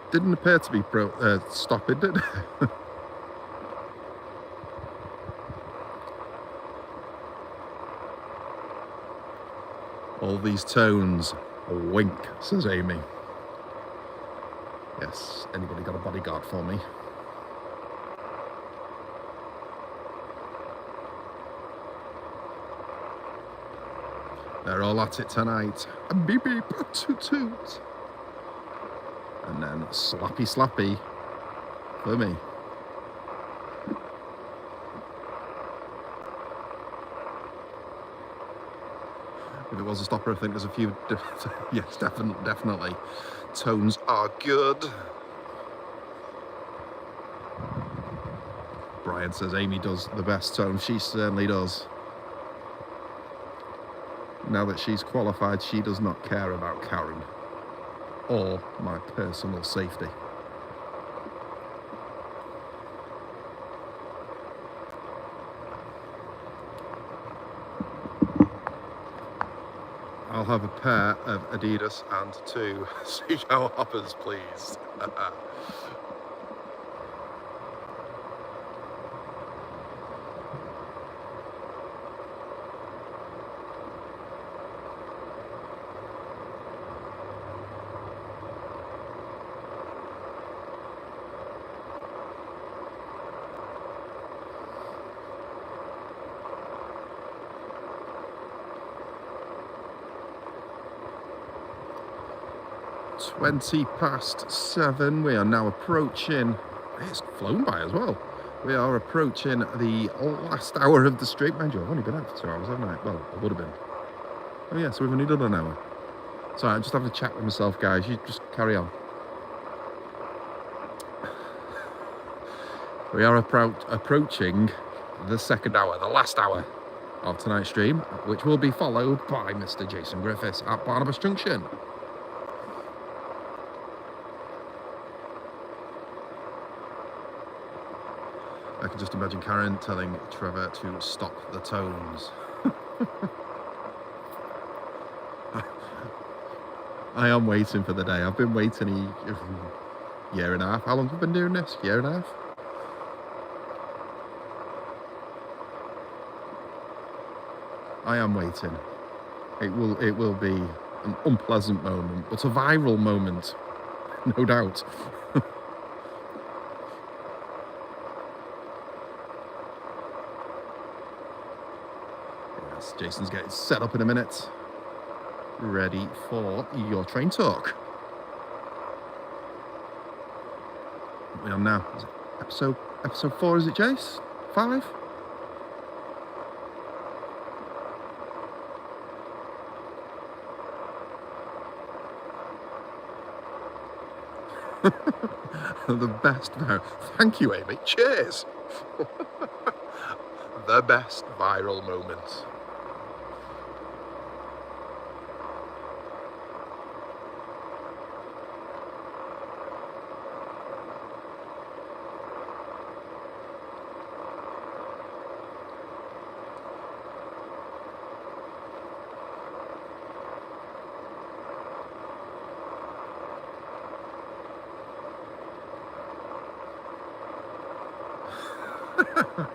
Didn't appear to be stopping, did it? All these tones. A wink, says Amy. Yes, anybody got a bodyguard for me? They're all at it tonight. A beep beep, toot toot. And then slappy slappy for me. If it was a stopper, I think there's a few. Yes, definitely. Tones are good. Brian says Amy does the best tone. She certainly does. Now that she's qualified, she does not care about Karen or my personal safety. I'll have a pair of Adidas and 2 seashell hoppers, please. (20:07). We are now approaching. It's flown by as well. We are approaching the last hour of the stream. Mind you, I've only been out for 2 hours, haven't I? Well, I would have been. Oh yeah, so we've only done an hour. Sorry, I'm just having a chat with myself, guys. You just carry on. We are approaching the second hour, the last hour of tonight's stream, which will be followed by Mr. Jason Griffiths at Barnabas Junction. I can just imagine Karen telling Trevor to stop the tones. I am waiting for the day. I've been waiting a year and a half. How long have we been doing this? Year and a half? I am waiting. It will be an unpleasant moment, but a viral moment, no doubt. Yes, Jason's getting set up in a minute. Ready for your train talk. What are we on now? Is it episode 4, is it, Jace? 5? The best. Thank you, Amy. Cheers. The best viral moment.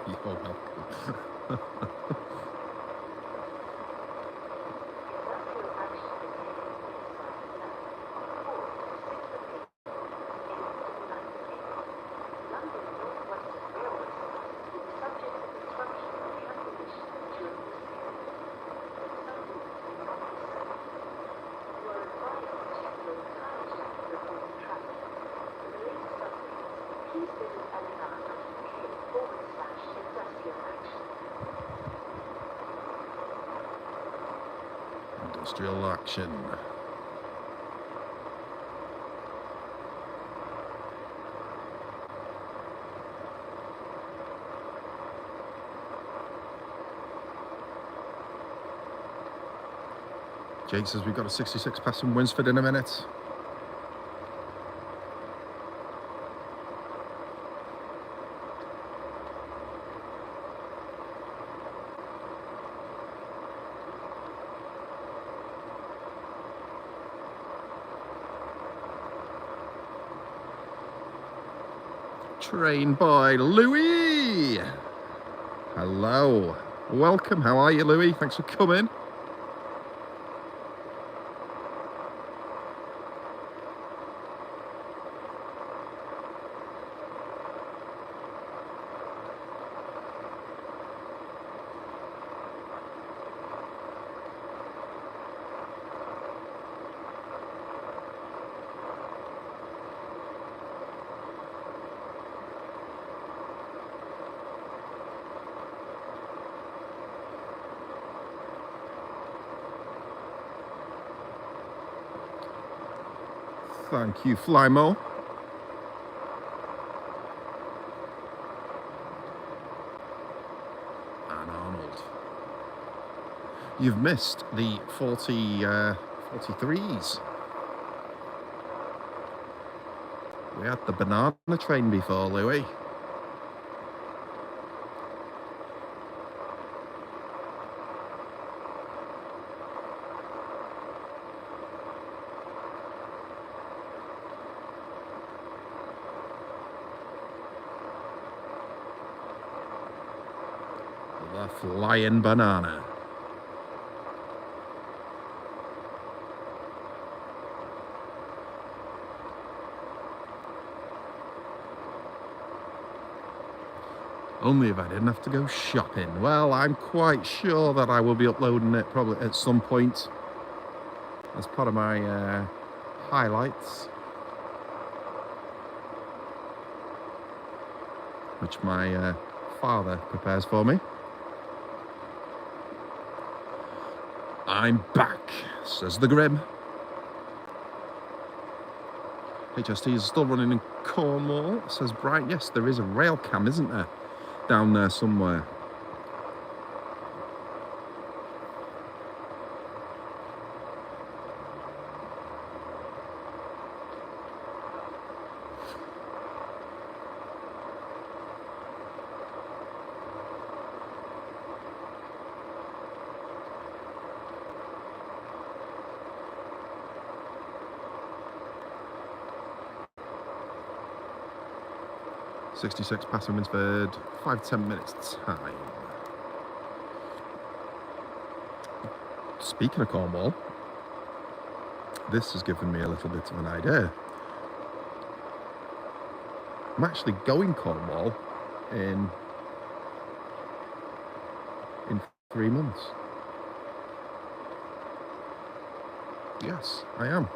You're welcome. industrial action. Jake says we've got a 66 passing Winsford in a minute. Trained by Louis. Hello. Welcome. How are you, Louis? Thanks for coming. Thank you, Flymo. And Arnold. You've missed the 43s. We had the banana train before, Louis. The flying banana. Only if I didn't have to go shopping. Well, I'm quite sure that I will be uploading it probably at some point as part of my highlights, which my father prepares for me. I'm back, says the Grim. HSTs are still running in Cornwall, says Bright. Yes, there is a rail cam, isn't there? Down there somewhere. .66 passing Winsford, 5-10 minutes time. Speaking of Cornwall, this has given me a little bit of an idea. I'm actually going Cornwall in 3 months. Yes, I am.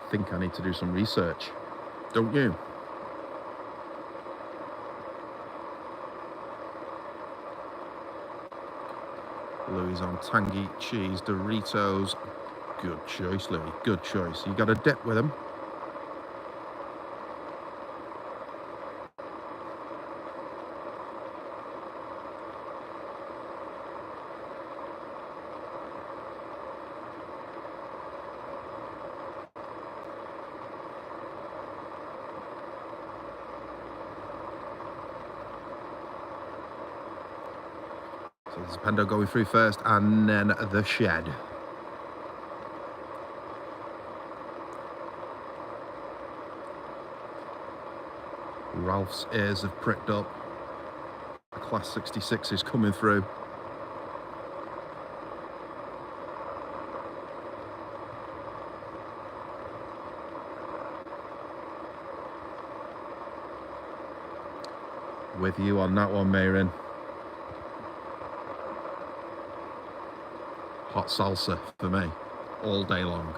I think I need to do some research, don't you? Louis on tangy cheese, Doritos. Good choice, Louis, good choice. You got a dip with them. So there's Pendo going through first, and then the shed. Ralph's ears have pricked up. Class 66 is coming through. With you on that one, Mayrin. Hot salsa for me, all day long.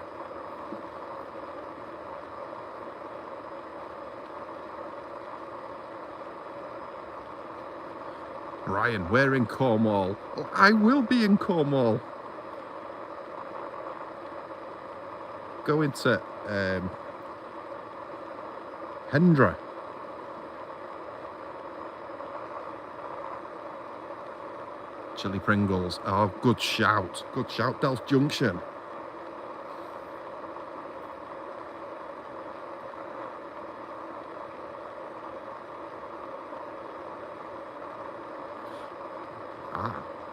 Brian, we're in Cornwall. Well, I will be in Cornwall. Going to Hendra. Chili Pringles. Oh, good shout. Good shout. Dells Junction.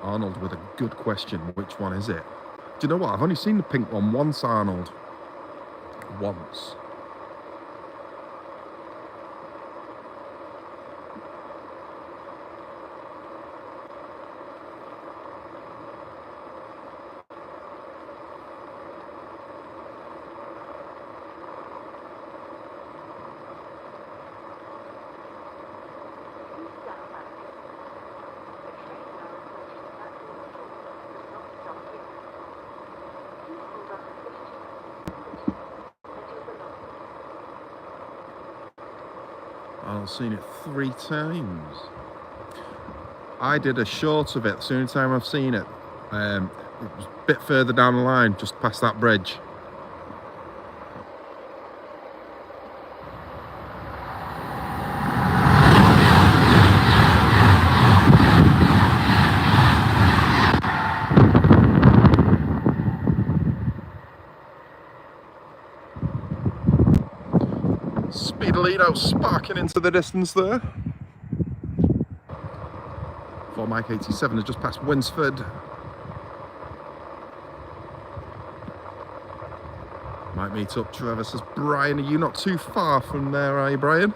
Arnold with a good question. Which one is it? Do you know what? I've only seen the pink one once, Arnold. Once. I've seen it 3 times. I did a short of it. It's the only time I've seen it. It was a bit further down the line, just past that bridge. Speedolino sparking into the distance there. For Mike 87 has just passed Winsford. Might meet up. Trevor says, Brian, are you not too far from there, are you, Brian?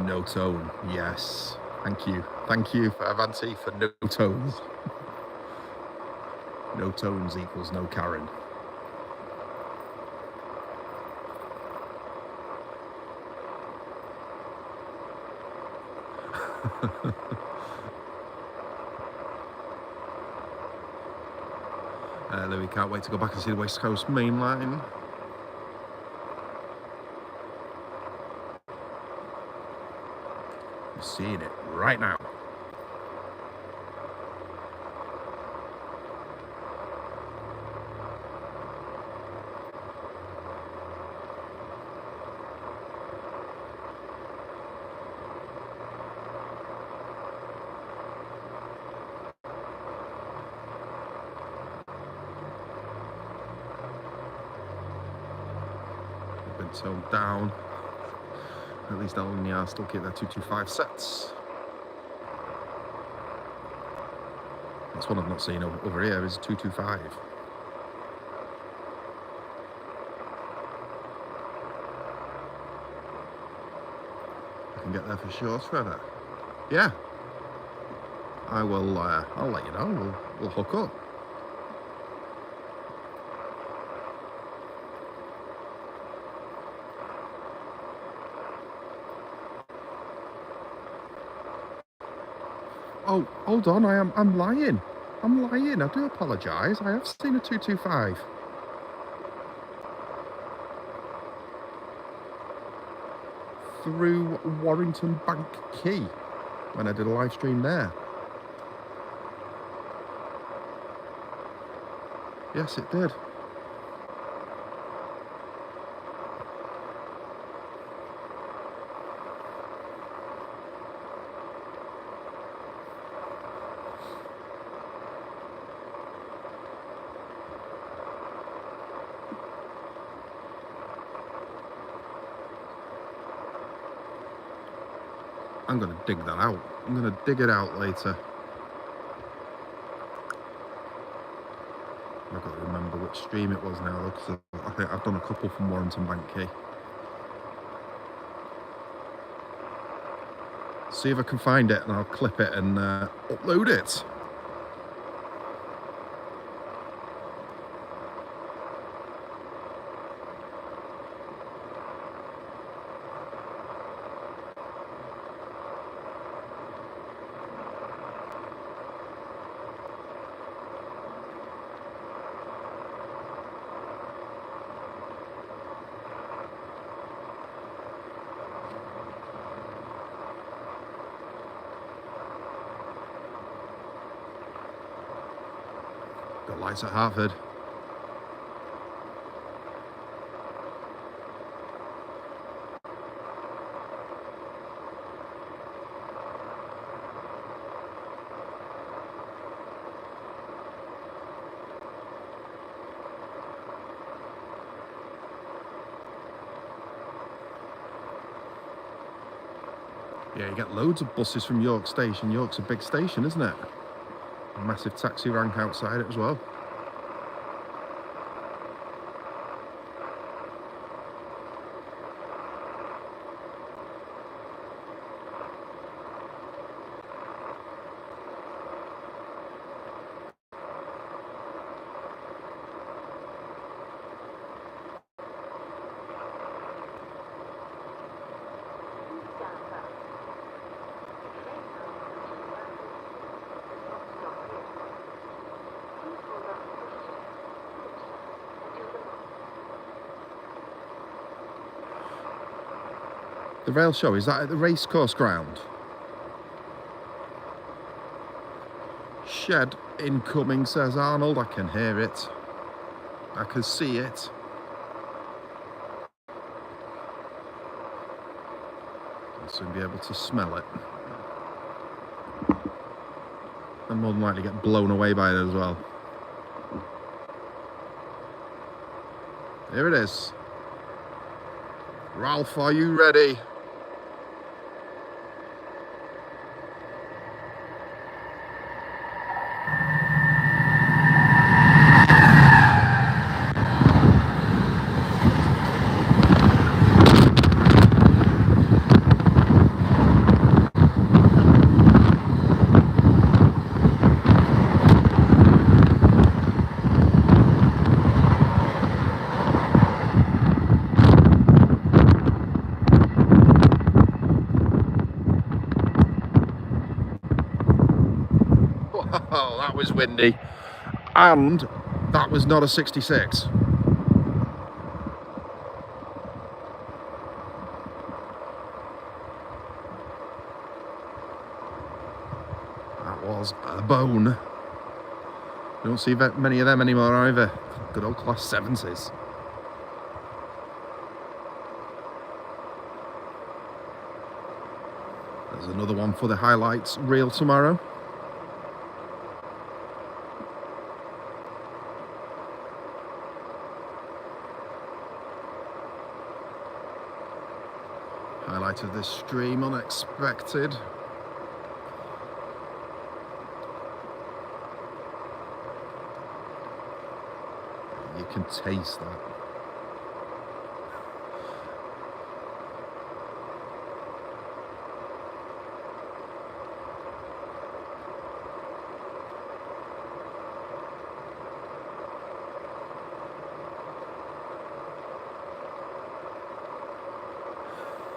No tone, yes. Thank you. Thank you, Avanti, for no tones. No tones equals no Karen. Louis can't wait to go back and see the West Coast Main Line. We're seeing it right now. Toned down. At least only still keep their 225 sets. That's one I've not seen over here is 225. I can get there for sure, Trevor. Yeah. I will. I'll let you know. We'll hook up. Oh, hold on, I'm lying. I'm lying, I do apologise. I have seen a 225. Through Warrington Bank Quay, when I did a live stream there. Yes, it did. I'm going to dig that out. I'm going to dig it out later. I've got to remember which stream it was now, because I think I've done a couple from Warrington Bank Quay. See if I can find it and I'll clip it and upload it. Lights at Hartford. Yeah, you get loads of buses from York Station. York's a big station, isn't it? A massive taxi rank outside it as well. The rail show, is that at the racecourse ground? Shed incoming, says Arnold. I can hear it. I can see it. I'll soon be able to smell it. And more than likely get blown away by it as well. Here it is. Ralph, are you ready? Oh, that was windy. And that was not a 66. That was a bone. You don't see many of them anymore either. Good old class 70s. There's another one for the highlights reel tomorrow. Highlight of this stream, unexpected. You can taste that.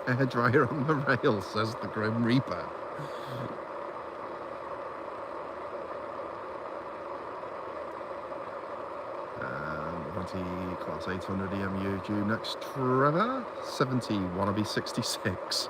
Hairdryer on the rail, says the Grim Reaper. Class 800 EMU due next, Trevor. 70, wannabe 66.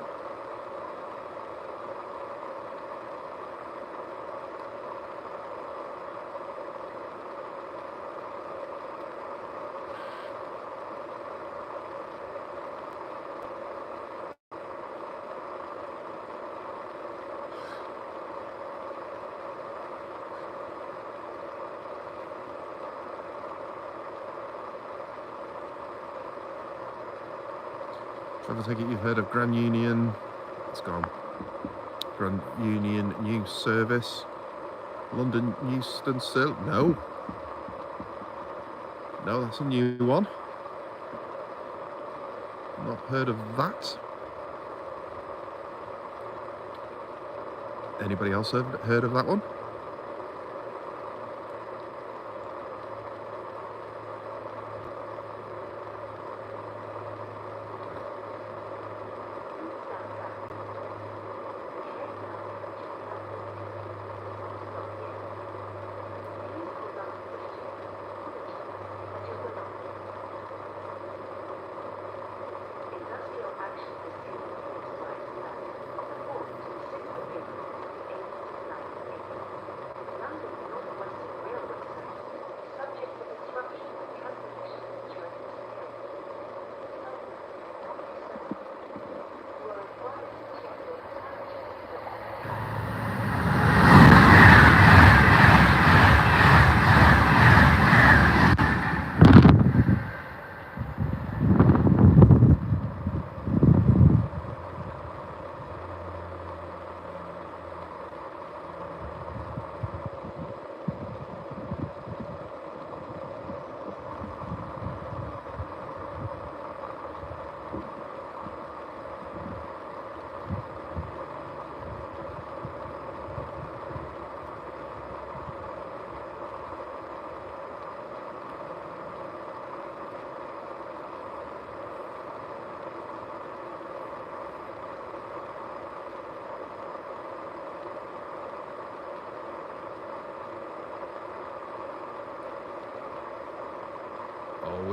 I take it you've heard of Grand Union. It's gone. Grand Union New Service. London Euston still? No. No, that's a new one. Not heard of that. Anybody else heard of that one?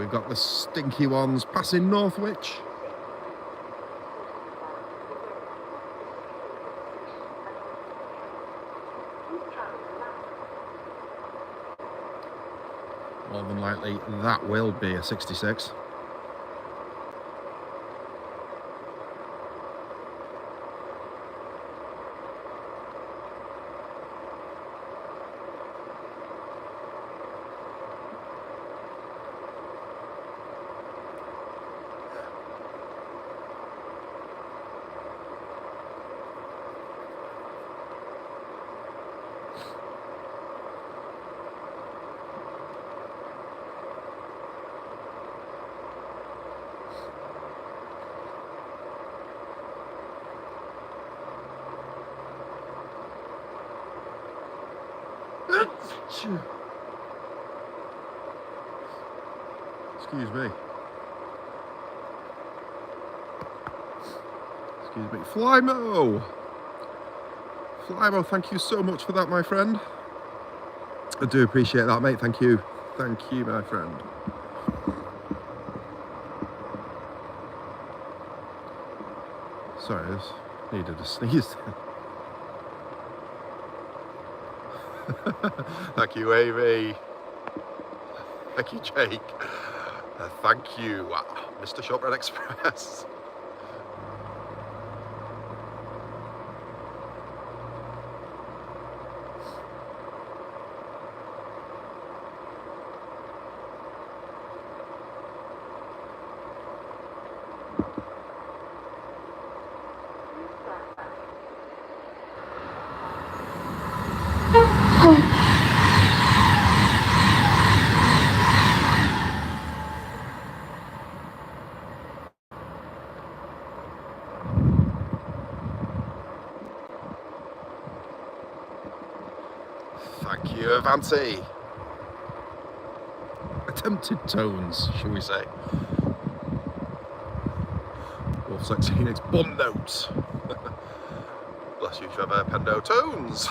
we've got the stinky ones passing Northwich. More than likely, that will be a 66. Excuse me. Excuse me. Flymo! Flymo, thank you so much for that, my friend. I do appreciate that, mate. Thank you. Thank you, my friend. Sorry, I just needed a sneeze. Thank you, Amy. Thank you, Jake. Thank you, Mr. Shortbread Express. Thank you, Avanti. Attempted tones, shall we say. Wolf 16, it's bun notes. Bless you, Trevor. Pendo tones.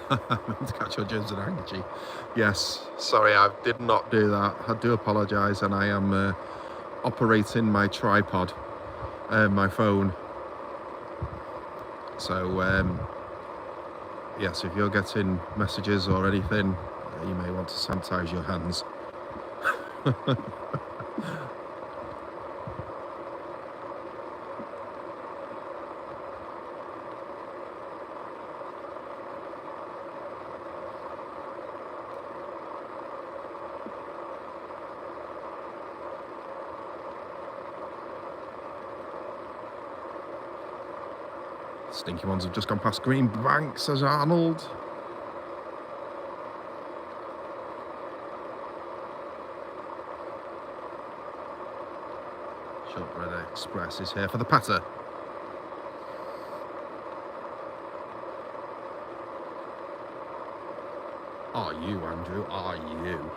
To catch your Jones and Angie. Yes, sorry, I did not do that. I do apologise, and I am operating my tripod, my phone. So, yes, if you're getting messages or anything, you may want to sanitize your hands. Stinky ones have just gone past Green Bank, says Arnold. Shortbread Express is here for the patter. Are you, Andrew? Are you?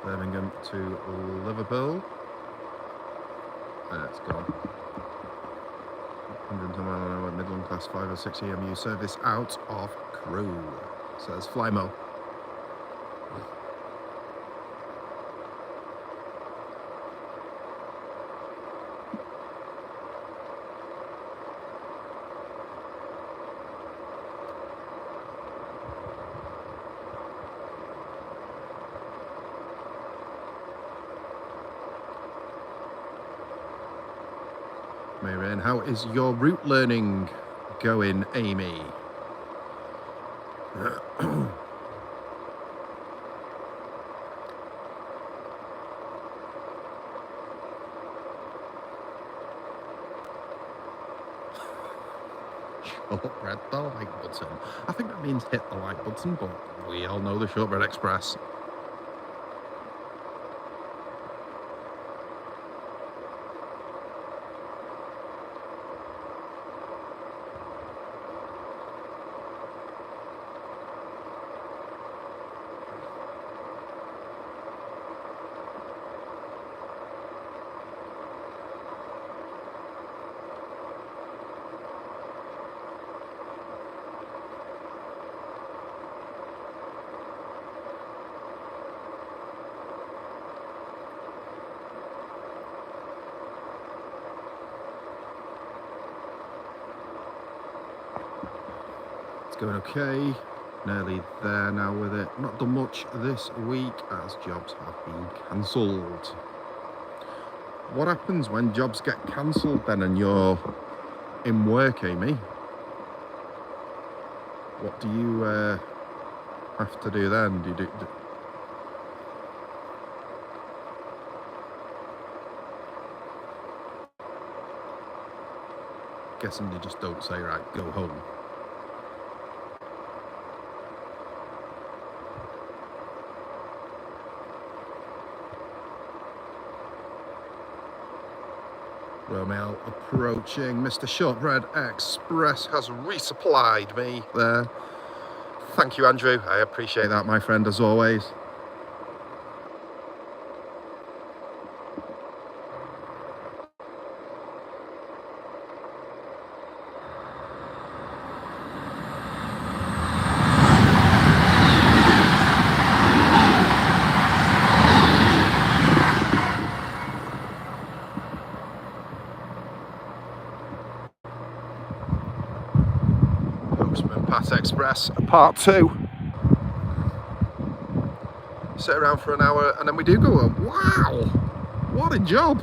Birmingham to Liverpool. It's gone. 110 mile an hour Midland Class 5 or 6 EMU service out of Crewe, says Flymo. Marianne, how is your route learning going, Amy? Shortbread, the like button. I think that means hit the like button, but we all know the Shortbread Express. It's going okay. Nearly there now with it. Not done much this week as jobs have been cancelled. What happens when jobs get cancelled then and you're in work, Amy? What do you have to do then? Do you do guessing they just don't say, right, go home? Romeo approaching. Mr. Shortbread Express has resupplied me there. Thank you, Andrew. I appreciate that, my friend, as always. Pass Express Part 2. Sit around for an hour and then we do go home. Wow! What a job!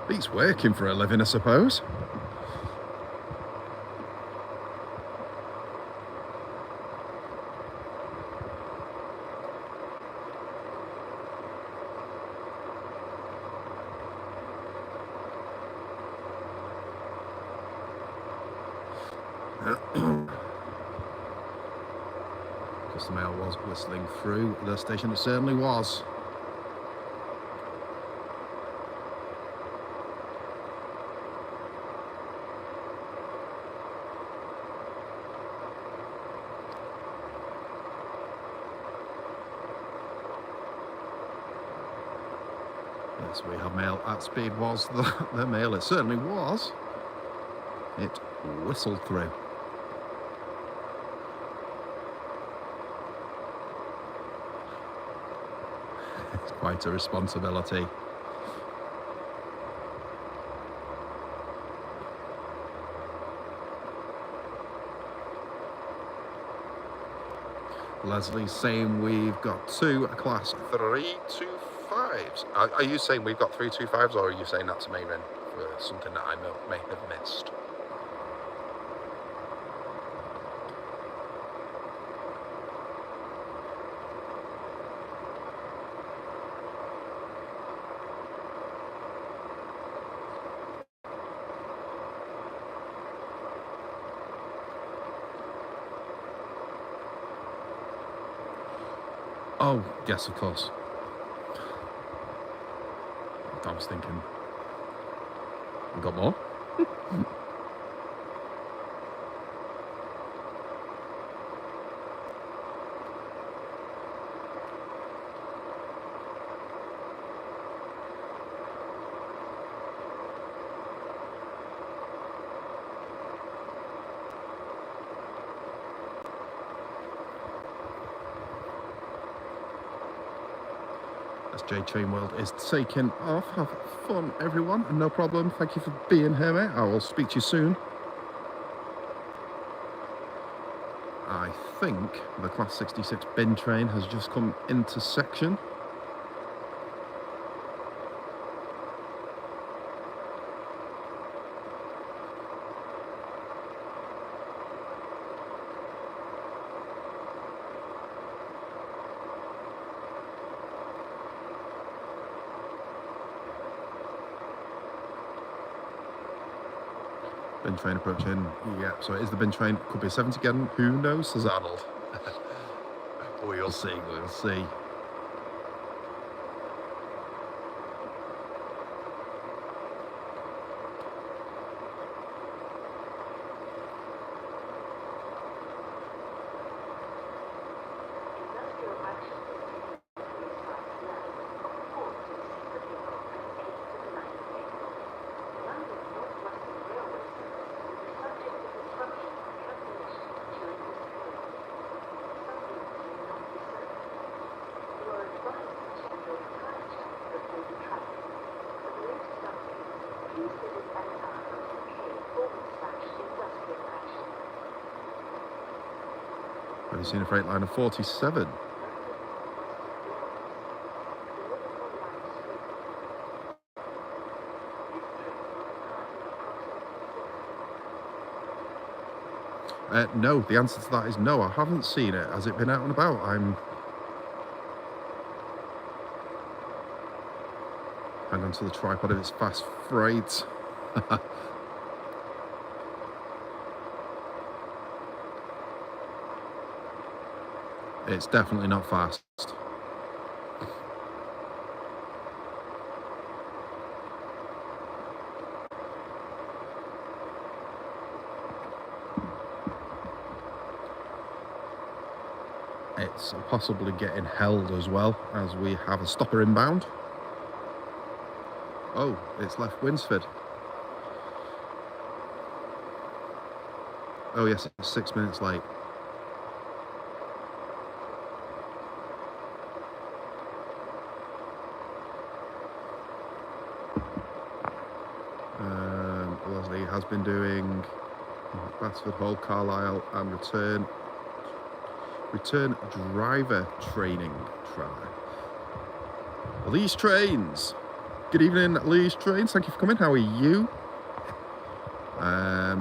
Beats working for a living, I suppose. Because the mail was whistling through the station, it certainly was. Yes, we have mail at speed. Was the mail? It certainly was. It whistled through. It's quite a responsibility. Leslie's saying we've got 2 class 325s. Are you saying we've got 325s, or are you saying that to me, Ren, for something that I may have missed? Oh, yes, of course. I was thinking, we got more? SJ Train World is taking off. Have fun, everyone. No problem. Thank you for being here, mate. I will speak to you soon. I think the Class 66 bin train has just come into section. Bin train approaching. Yeah, so it is the bin train. Could be a 70 again. Who knows, says Arnold. We'll see, we'll see. Already seen a freight line of 47. No, the answer to that is no. I haven't seen it. Has it been out and about? Hang on to the tripod if it's fast freight. It's definitely not fast. It's possibly getting held as well, as we have a stopper inbound. Oh, it's left Winsford. Oh yes, it's 6 minutes late. Leslie has been doing Batsford, Hull, Carlisle and return driver training try. Lee's Trains. Good evening, Lee's Trains. Thank you for coming. How are you?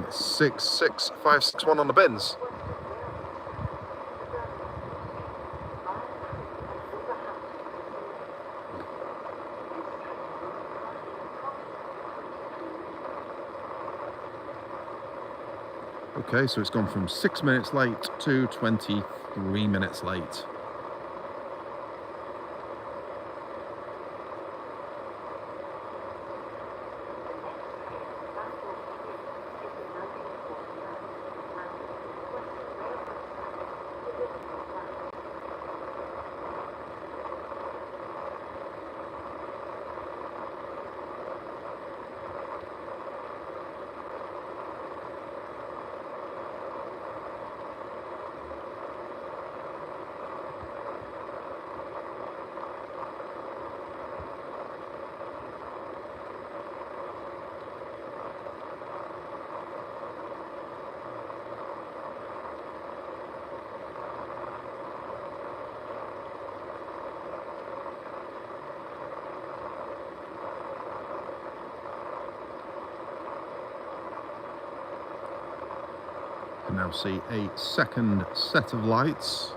66561 on the bins. Okay, so it's gone from 6 minutes late to 23 minutes late. can now see a second set of lights.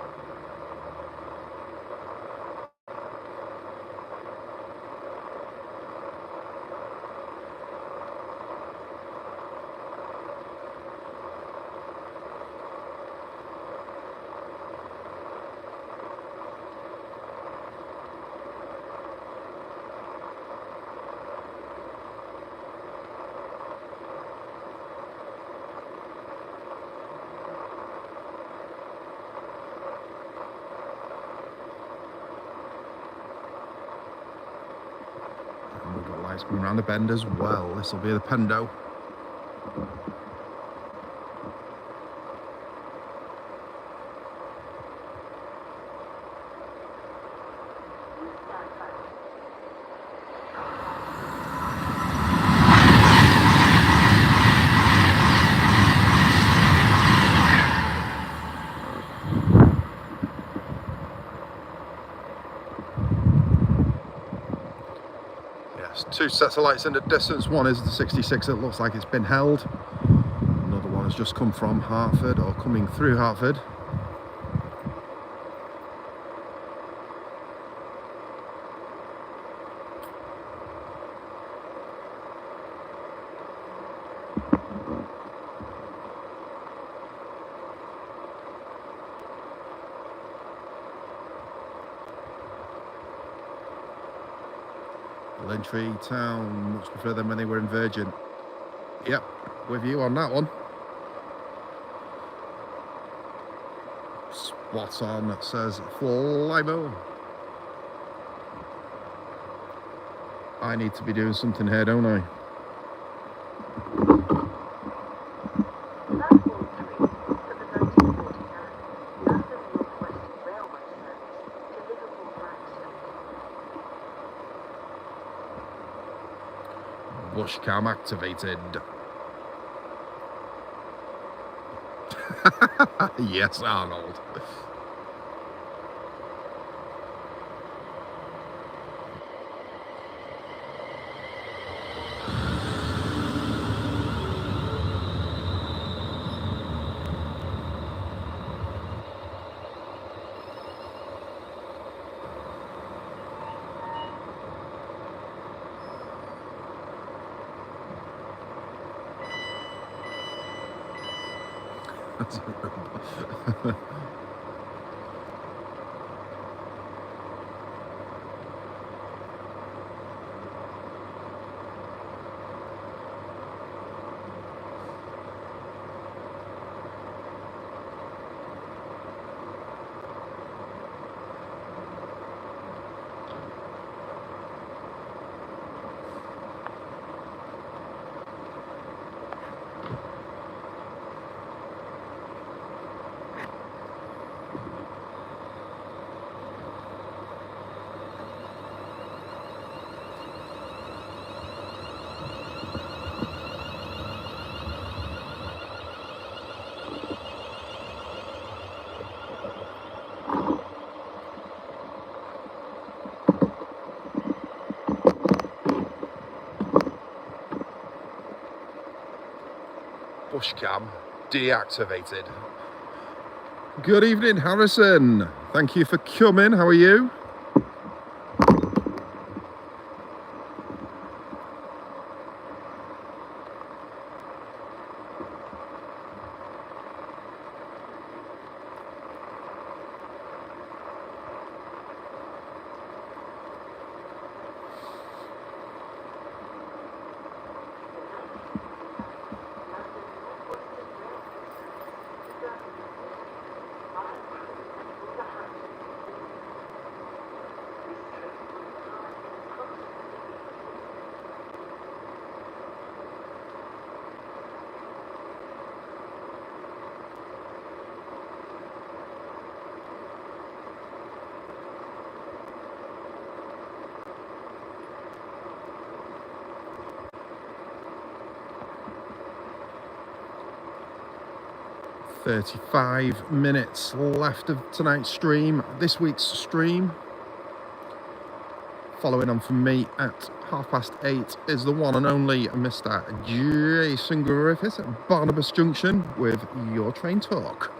We've got lights coming around the bend as well. This will be the Pendo. Two sets of lights in the distance. One is the 66 that looks like it's been held. Another one has just come from Hertford, or coming through Hertford. Lintry Town, much prefer them when they were in Virgin. Yep, with you on that one. Spot on, says Flymo. I need to be doing something here, don't I? Bushcam activated. Yes, Arnold. Bush cam deactivated. Good evening, Harrison. Thank you for coming. How are you? "35 minutes left of tonight's stream, this week's stream. Following on from me at 8:30 is the one and only Mr. Jason Griffiths at Barnabas Junction with your train talk.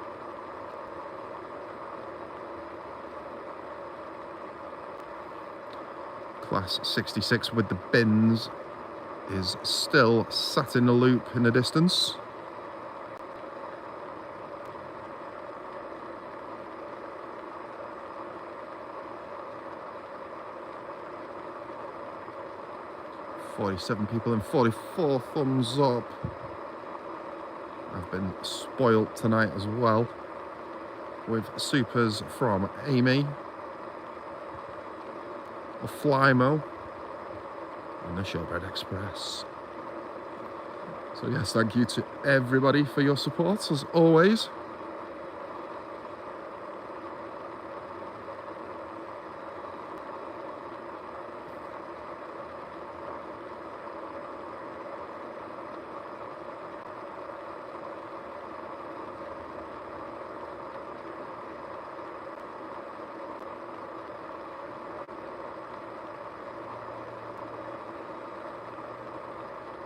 Class 66 with the bins is still sat in the loop in the distance. "47 people and 44 thumbs up. I've been spoilt tonight as well with supers from Amy, a Flymo, and the Showbread Express. So yes, thank you to everybody for your support as always.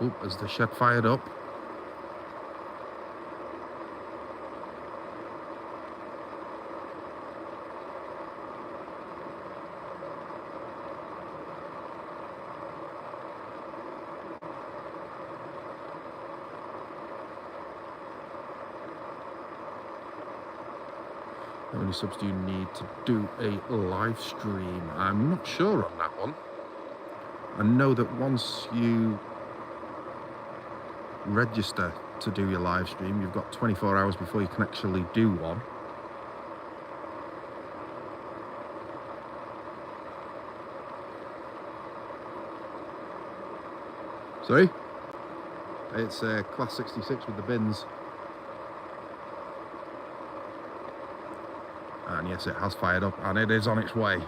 Oh, as the shed fired up. How many subs do you need to do a live stream? I'm not sure on that one. I know that once you register to do your live stream, you've got 24 hours before you can actually do one. Sorry? It's class 66 with the bins. And yes, it has fired up and it is on its way.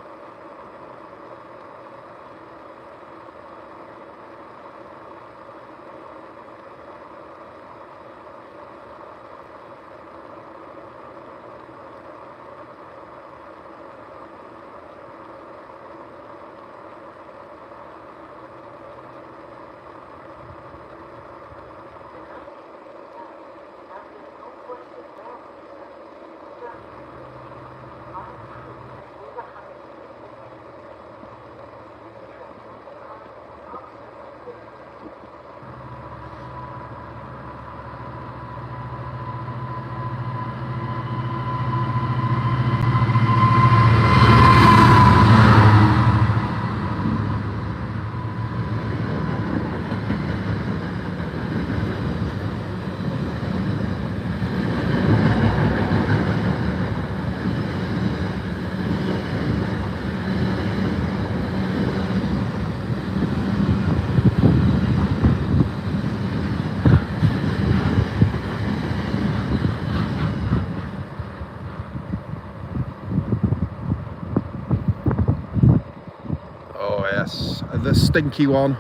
the stinky one,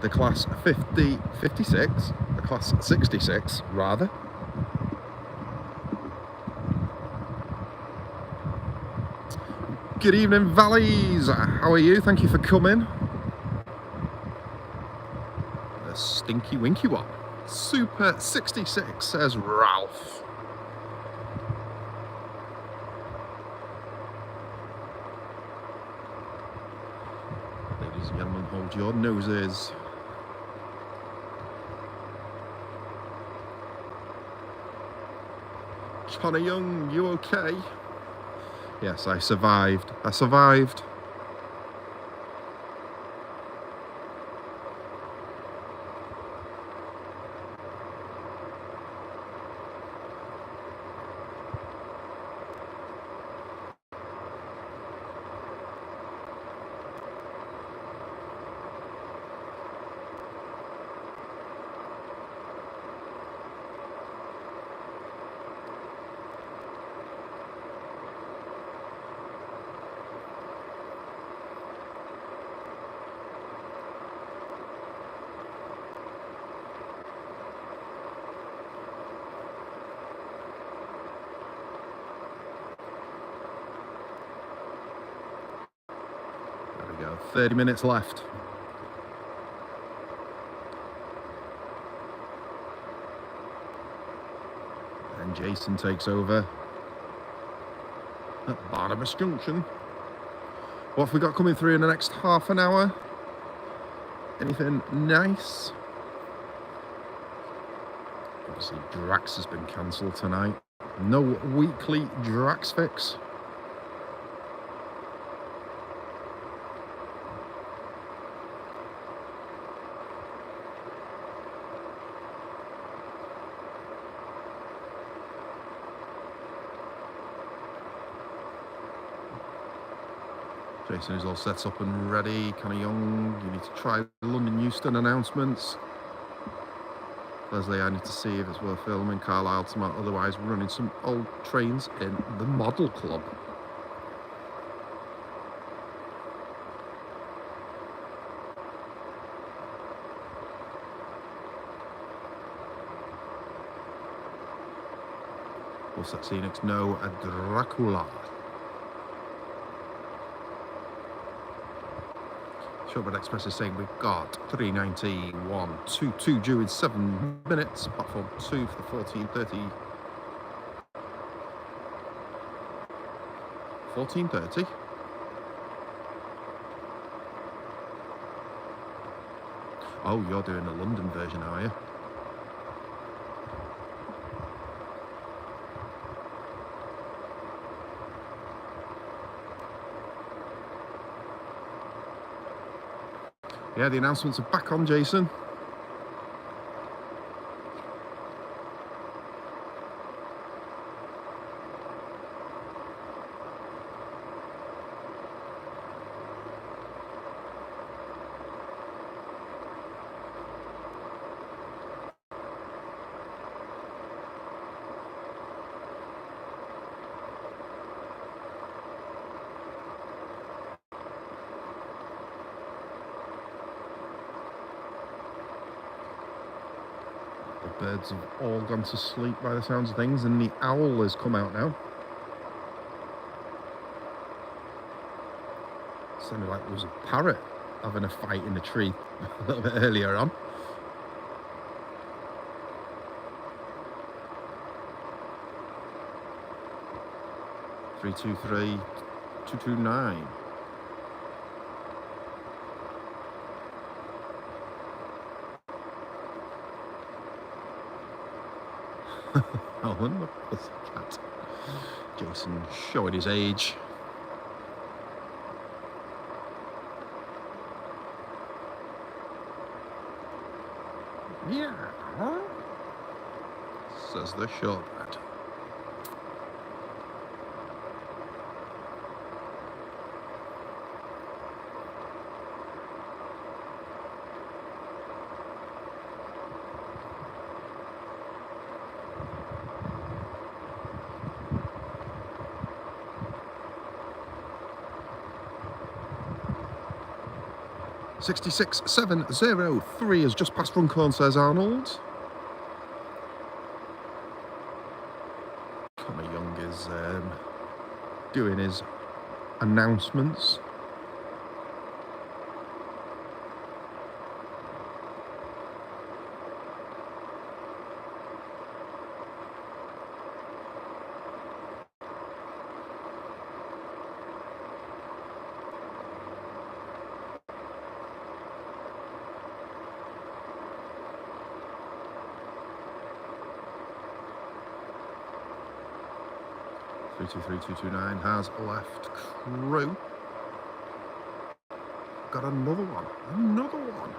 the class 56, the class 66 rather. Good evening, Valleys. How are you? Thank you for coming. The stinky winky one. Super 66, says Ralph. Ladies and gentlemen, hold your noses. Connor Young, you okay? Yes, I survived. I survived. There we go, 30 minutes left. And Jason takes over at Barnabas Junction. What have we got coming through in the next half an hour? Anything nice? Obviously, Drax has been cancelled tonight. No weekly Drax fix. Jason is all set up and ready. Connor Young, you need to try the London Euston announcements. Leslie, I need to see if it's worth filming. Carlisle tomorrow, otherwise we're running some old trains in the Model Club. What's that, Phoenix? No, a Dracula. Shortbread Express is saying we've got 39122 due in 7 minutes. Platform 2 for the 14:30. 14:30. Oh, you're doing the London version, are you? Yeah, the announcements are back on, Jason. Birds have all gone to sleep by the sounds of things, and the owl has come out now. Sounded like there was a parrot having a fight in the tree a little bit earlier on. Three, 2, 229. Alan, the pussycat. Jason showing his age. Yeah, says the shortbread. 66.703 has just passed Runcorn, says Arnold. Connor Young is doing his announcements. .323.229 has left crew. Got another one. Another one.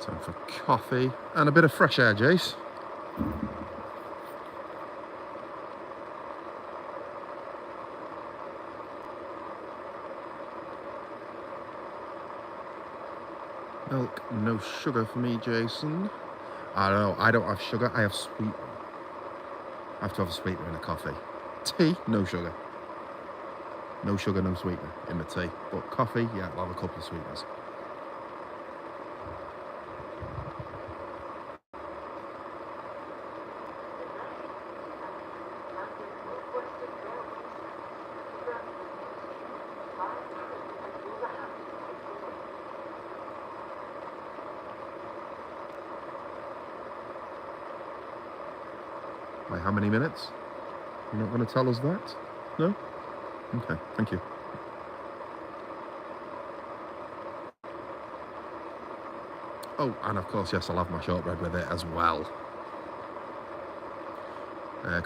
Time for coffee and a bit of fresh air, Jace. Milk, no sugar for me, Jason. I don't know, I don't have sugar, I have sweet. I have to have a sweetener in a coffee. Tea, no sugar. No sugar, no sweetener in the tea. But coffee, yeah, I'll have a couple of sweeteners. By how many minutes? You're not going to tell us that? No? Okay, thank you. Oh, and of course, yes, I'll have my shortbread with it as well.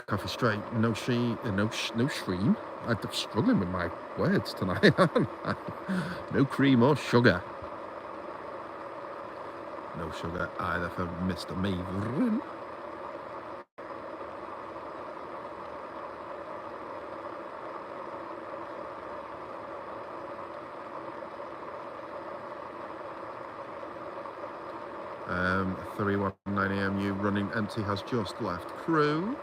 Coffee straight, no stream. I'm struggling with my words tonight. No cream or sugar. No sugar either for Mr. Maverick. Um, 319 AMU running empty has just left crew.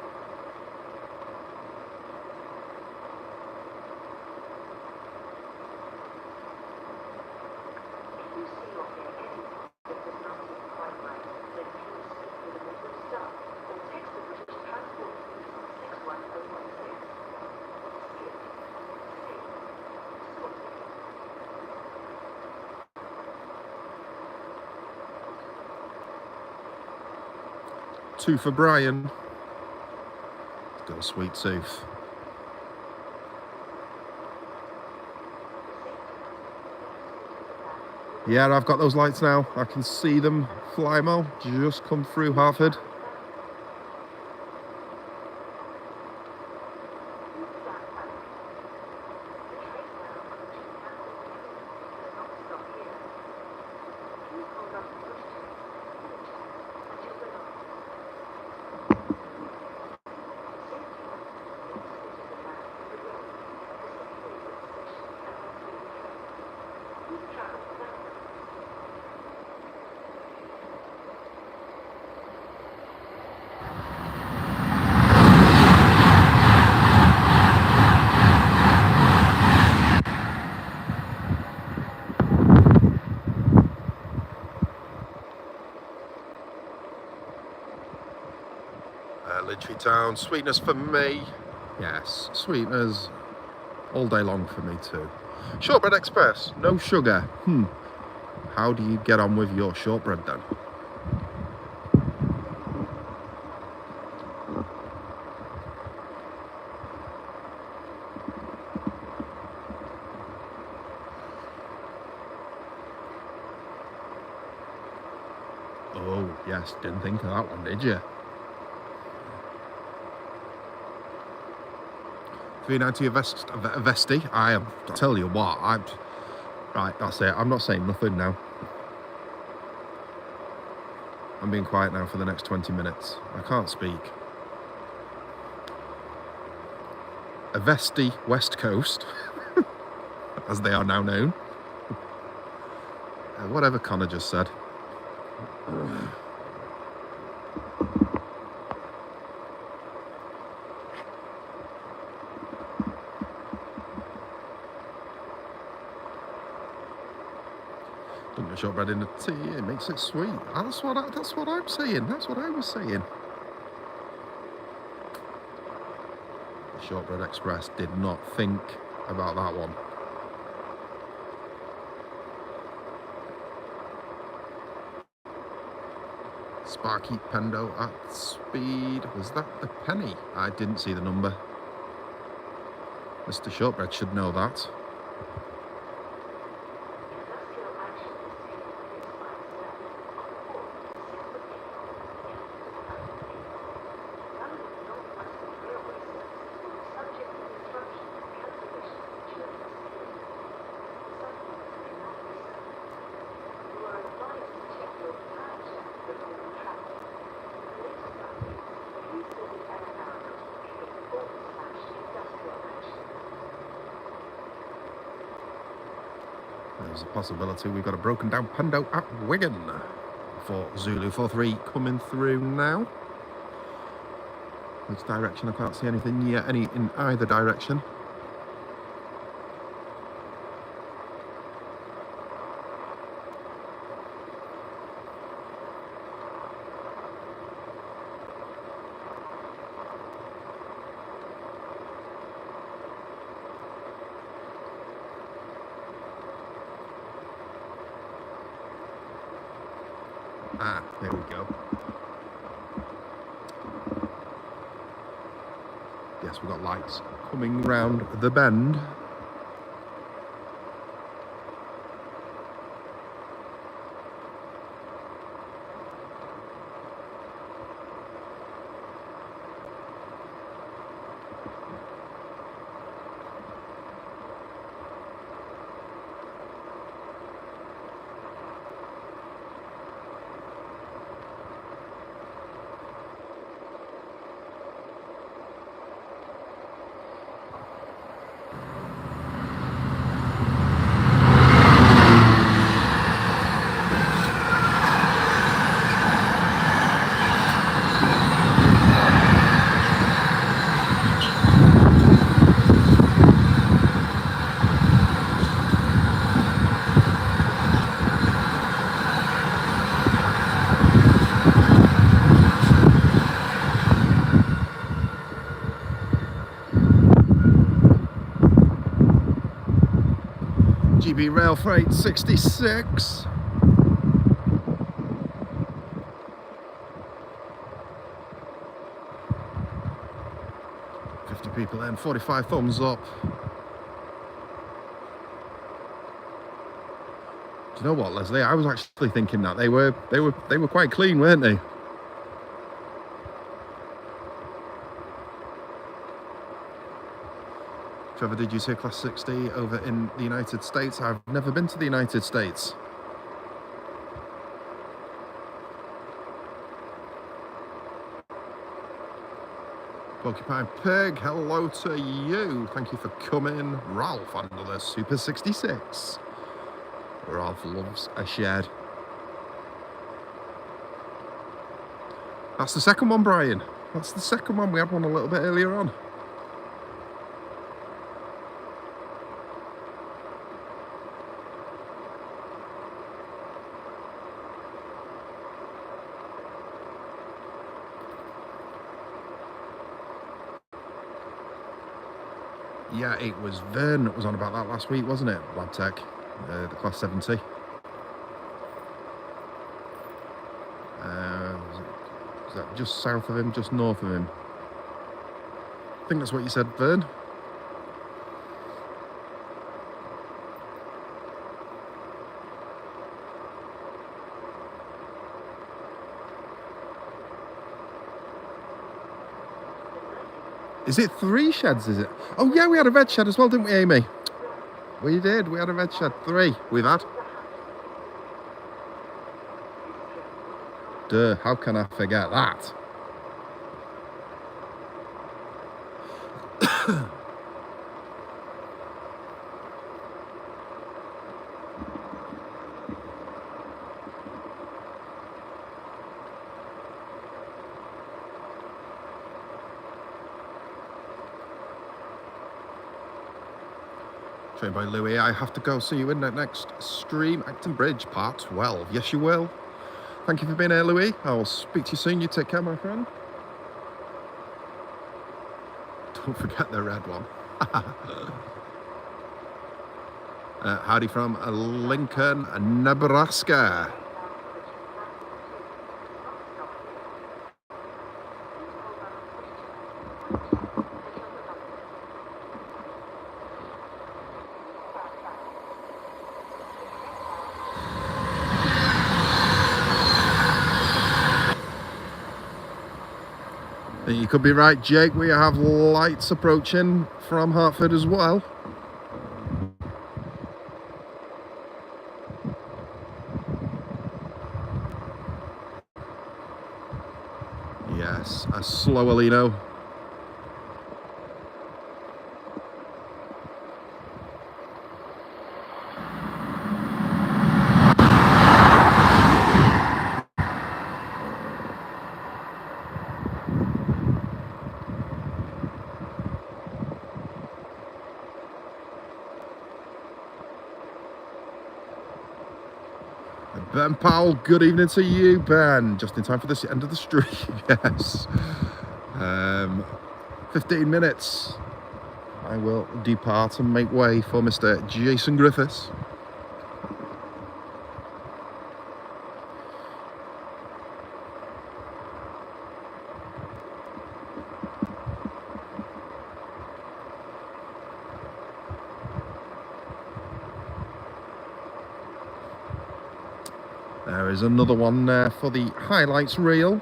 Two for Brian. Got a sweet tooth. Yeah, I've got those lights now. I can see them. Flymo just come through Hartford. Linchy Town, sweetness for me. Yes, sweeteners all day long for me too. Shortbread Express, no sugar. How do you get on with your shortbread then? Oh, yes, didn't think of that one, did you? 390 Vesti. I tell you what, right, that's it. I'm not saying nothing now. I'm being quiet now for the next 20 minutes. I can't speak. Avesti West Coast, as they are now known. Whatever Connor just said. Dunk the shortbread in the tea, it makes it sweet. That's what I'm saying. That's what I was saying. The Shortbread Express did not think about that one. Sparky Pendo at speed. Was that the penny? I didn't see the number. Mr. Shortbread should know that. There's a possibility we've got a broken down Pando at Wigan for Zulu 4-3 coming through now. Which direction? I can't see anything yet, any in either direction. Ah, there we go. Yes, we've got lights coming round the bend. GB Rail Freight 66. People in, 45 thumbs up. Do you know what, Leslie? I was actually thinking that they were quite clean, weren't they? Trevor, did you say Class 60 over in the United States? I've never been to the United States. Porcupine Pig, hello to you. Thank you for coming. Ralph under the Super 66. Ralph loves a shed. That's the second one, Brian. That's the second one. We had one a little bit earlier on. Yeah, it was Vern that was on about that last week, wasn't it? Lab Tech, the Class 70. Was that just south of him, just north of him? I think that's what you said, Vern. Is it 3 sheds, is it? Oh yeah, we had a red shed as well, didn't we, Amy? We did, we had a red shed. 3 we've had. Duh, how can I forget that? Trained by Louis. I have to go. See you in the next stream. Acton Bridge, part 12. Yes, you will. Thank you for being here, Louis. I will speak to you soon. You take care, my friend. Don't forget the red one. Howdy from Lincoln, Nebraska. You could be right, Jake. We have lights approaching from Hartford as well. Yes, a slow Alino. Ben Powell, good evening to you, Ben. Just in time for the end of the stream, yes. 15 minutes. I will depart and make way for Mr. Jason Griffiths. There is another one there for the highlights reel.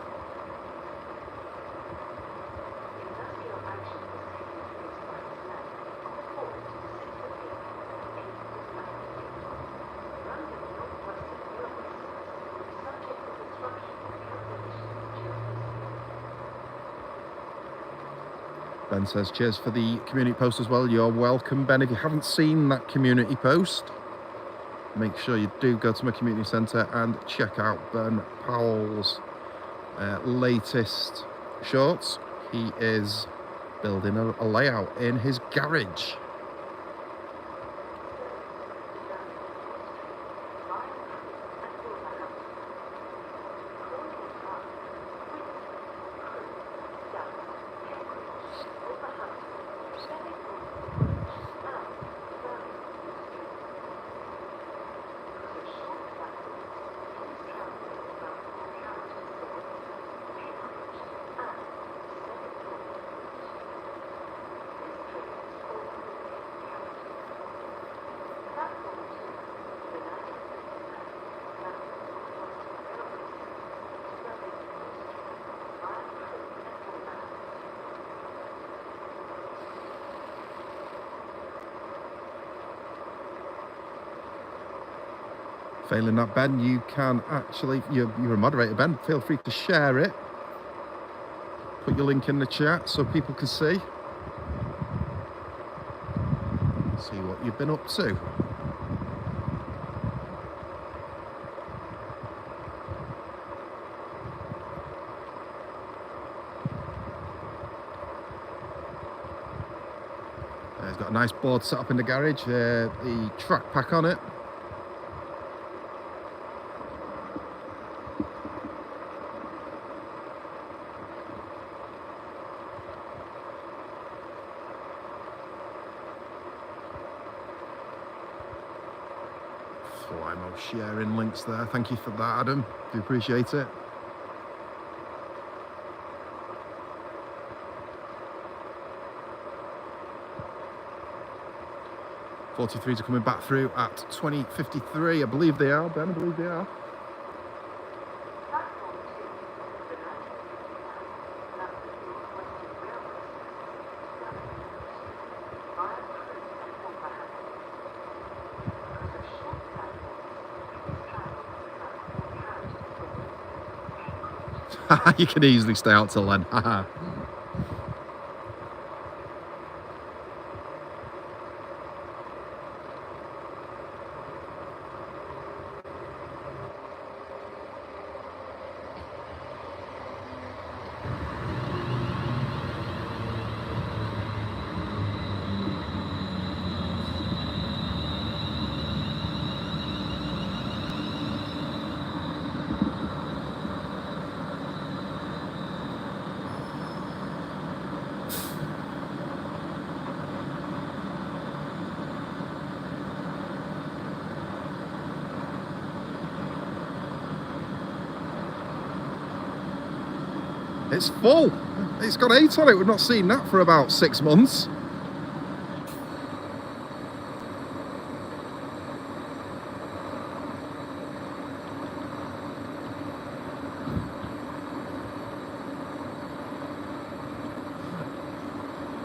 Ben says, cheers for the community post as well. You're welcome, Ben. If you haven't seen that community post, make sure you do go to my community centre and check out Ben Powell's latest shorts. He is building a layout in his garage. Failing that, Ben, you can actually, you're a moderator, Ben, feel free to share it. Put your link in the chat so people can see what you've been up to. He's got a nice board set up in the garage, the track pack on it. Sharing links there. Thank you for that, Adam. Do appreciate it. '43s are coming back through at 20:53. I believe they are, Ben. I believe they are. You can easily stay out till then. It's full. It's got 8 on it. We've not seen that for about 6 months.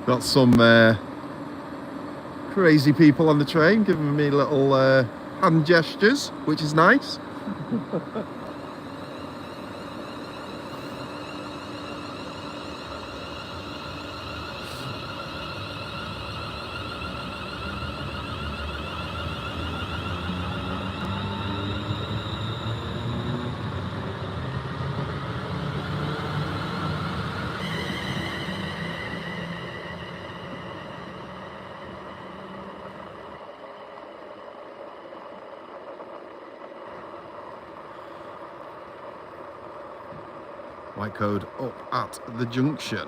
Got some crazy people on the train giving me little hand gestures, which is nice. White code up at the junction.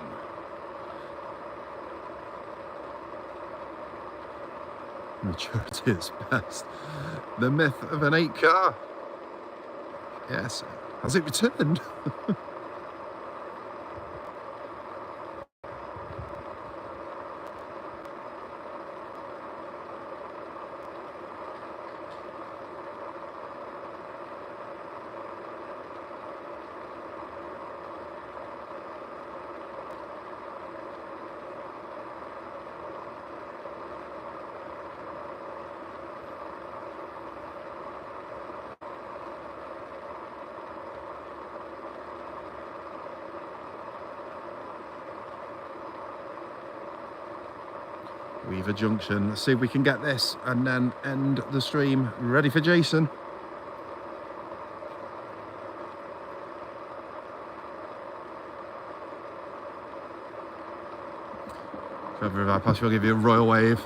Maturity is best. The myth of an 8 car. Yes. Has it returned? Weaver Junction. Let's see if we can get this and then end the stream. Ready for Jason? Trevor, if I pass you, I'll give you a royal wave.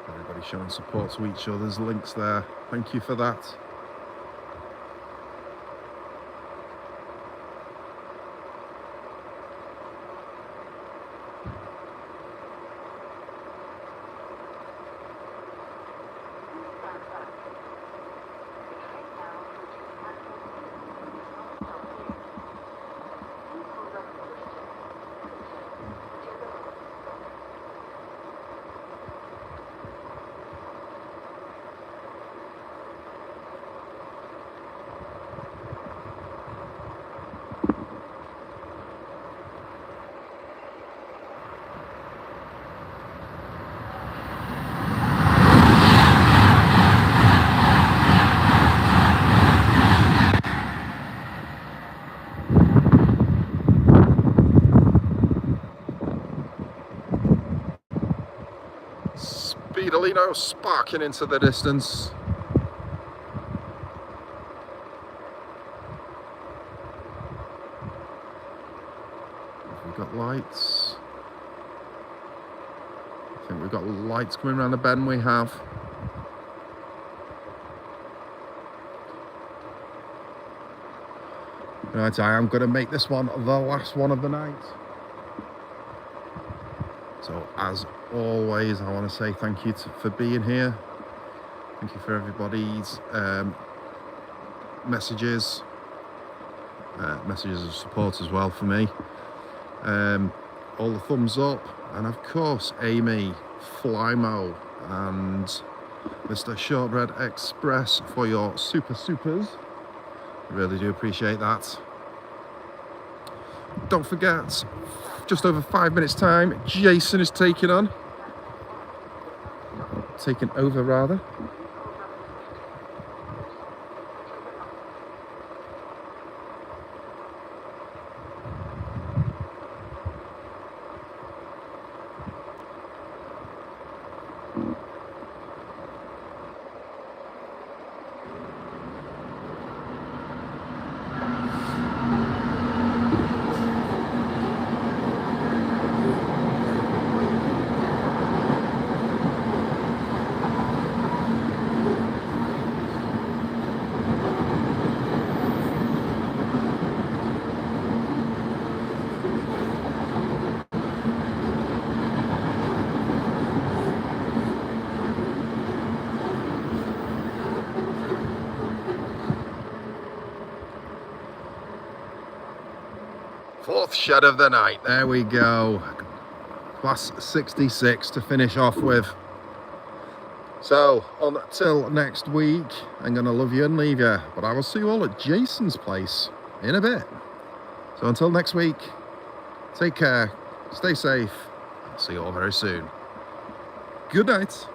Everybody showing support to each other's links there. Thank you for that. Speedolino sparking into the distance. We've got lights. I think we've got lights coming around the bend. We have. Right, I am going to make this one the last one of the night. So as always, I want to say thank you for being here. Thank you for everybody's messages of support as well for me. all the thumbs up, and of course Amy, Flymo, and Mr. Shortbread Express for your supers. Really do appreciate that. Don't forget, just over 5 minutes time, Jason is taking over rather. Fourth shed of the night, there we go. Class 66 to finish off with. So, until next week, I'm going to love you and leave you. But I will see you all at Jason's place in a bit. So until next week, take care, stay safe. I'll see you all very soon. Good night.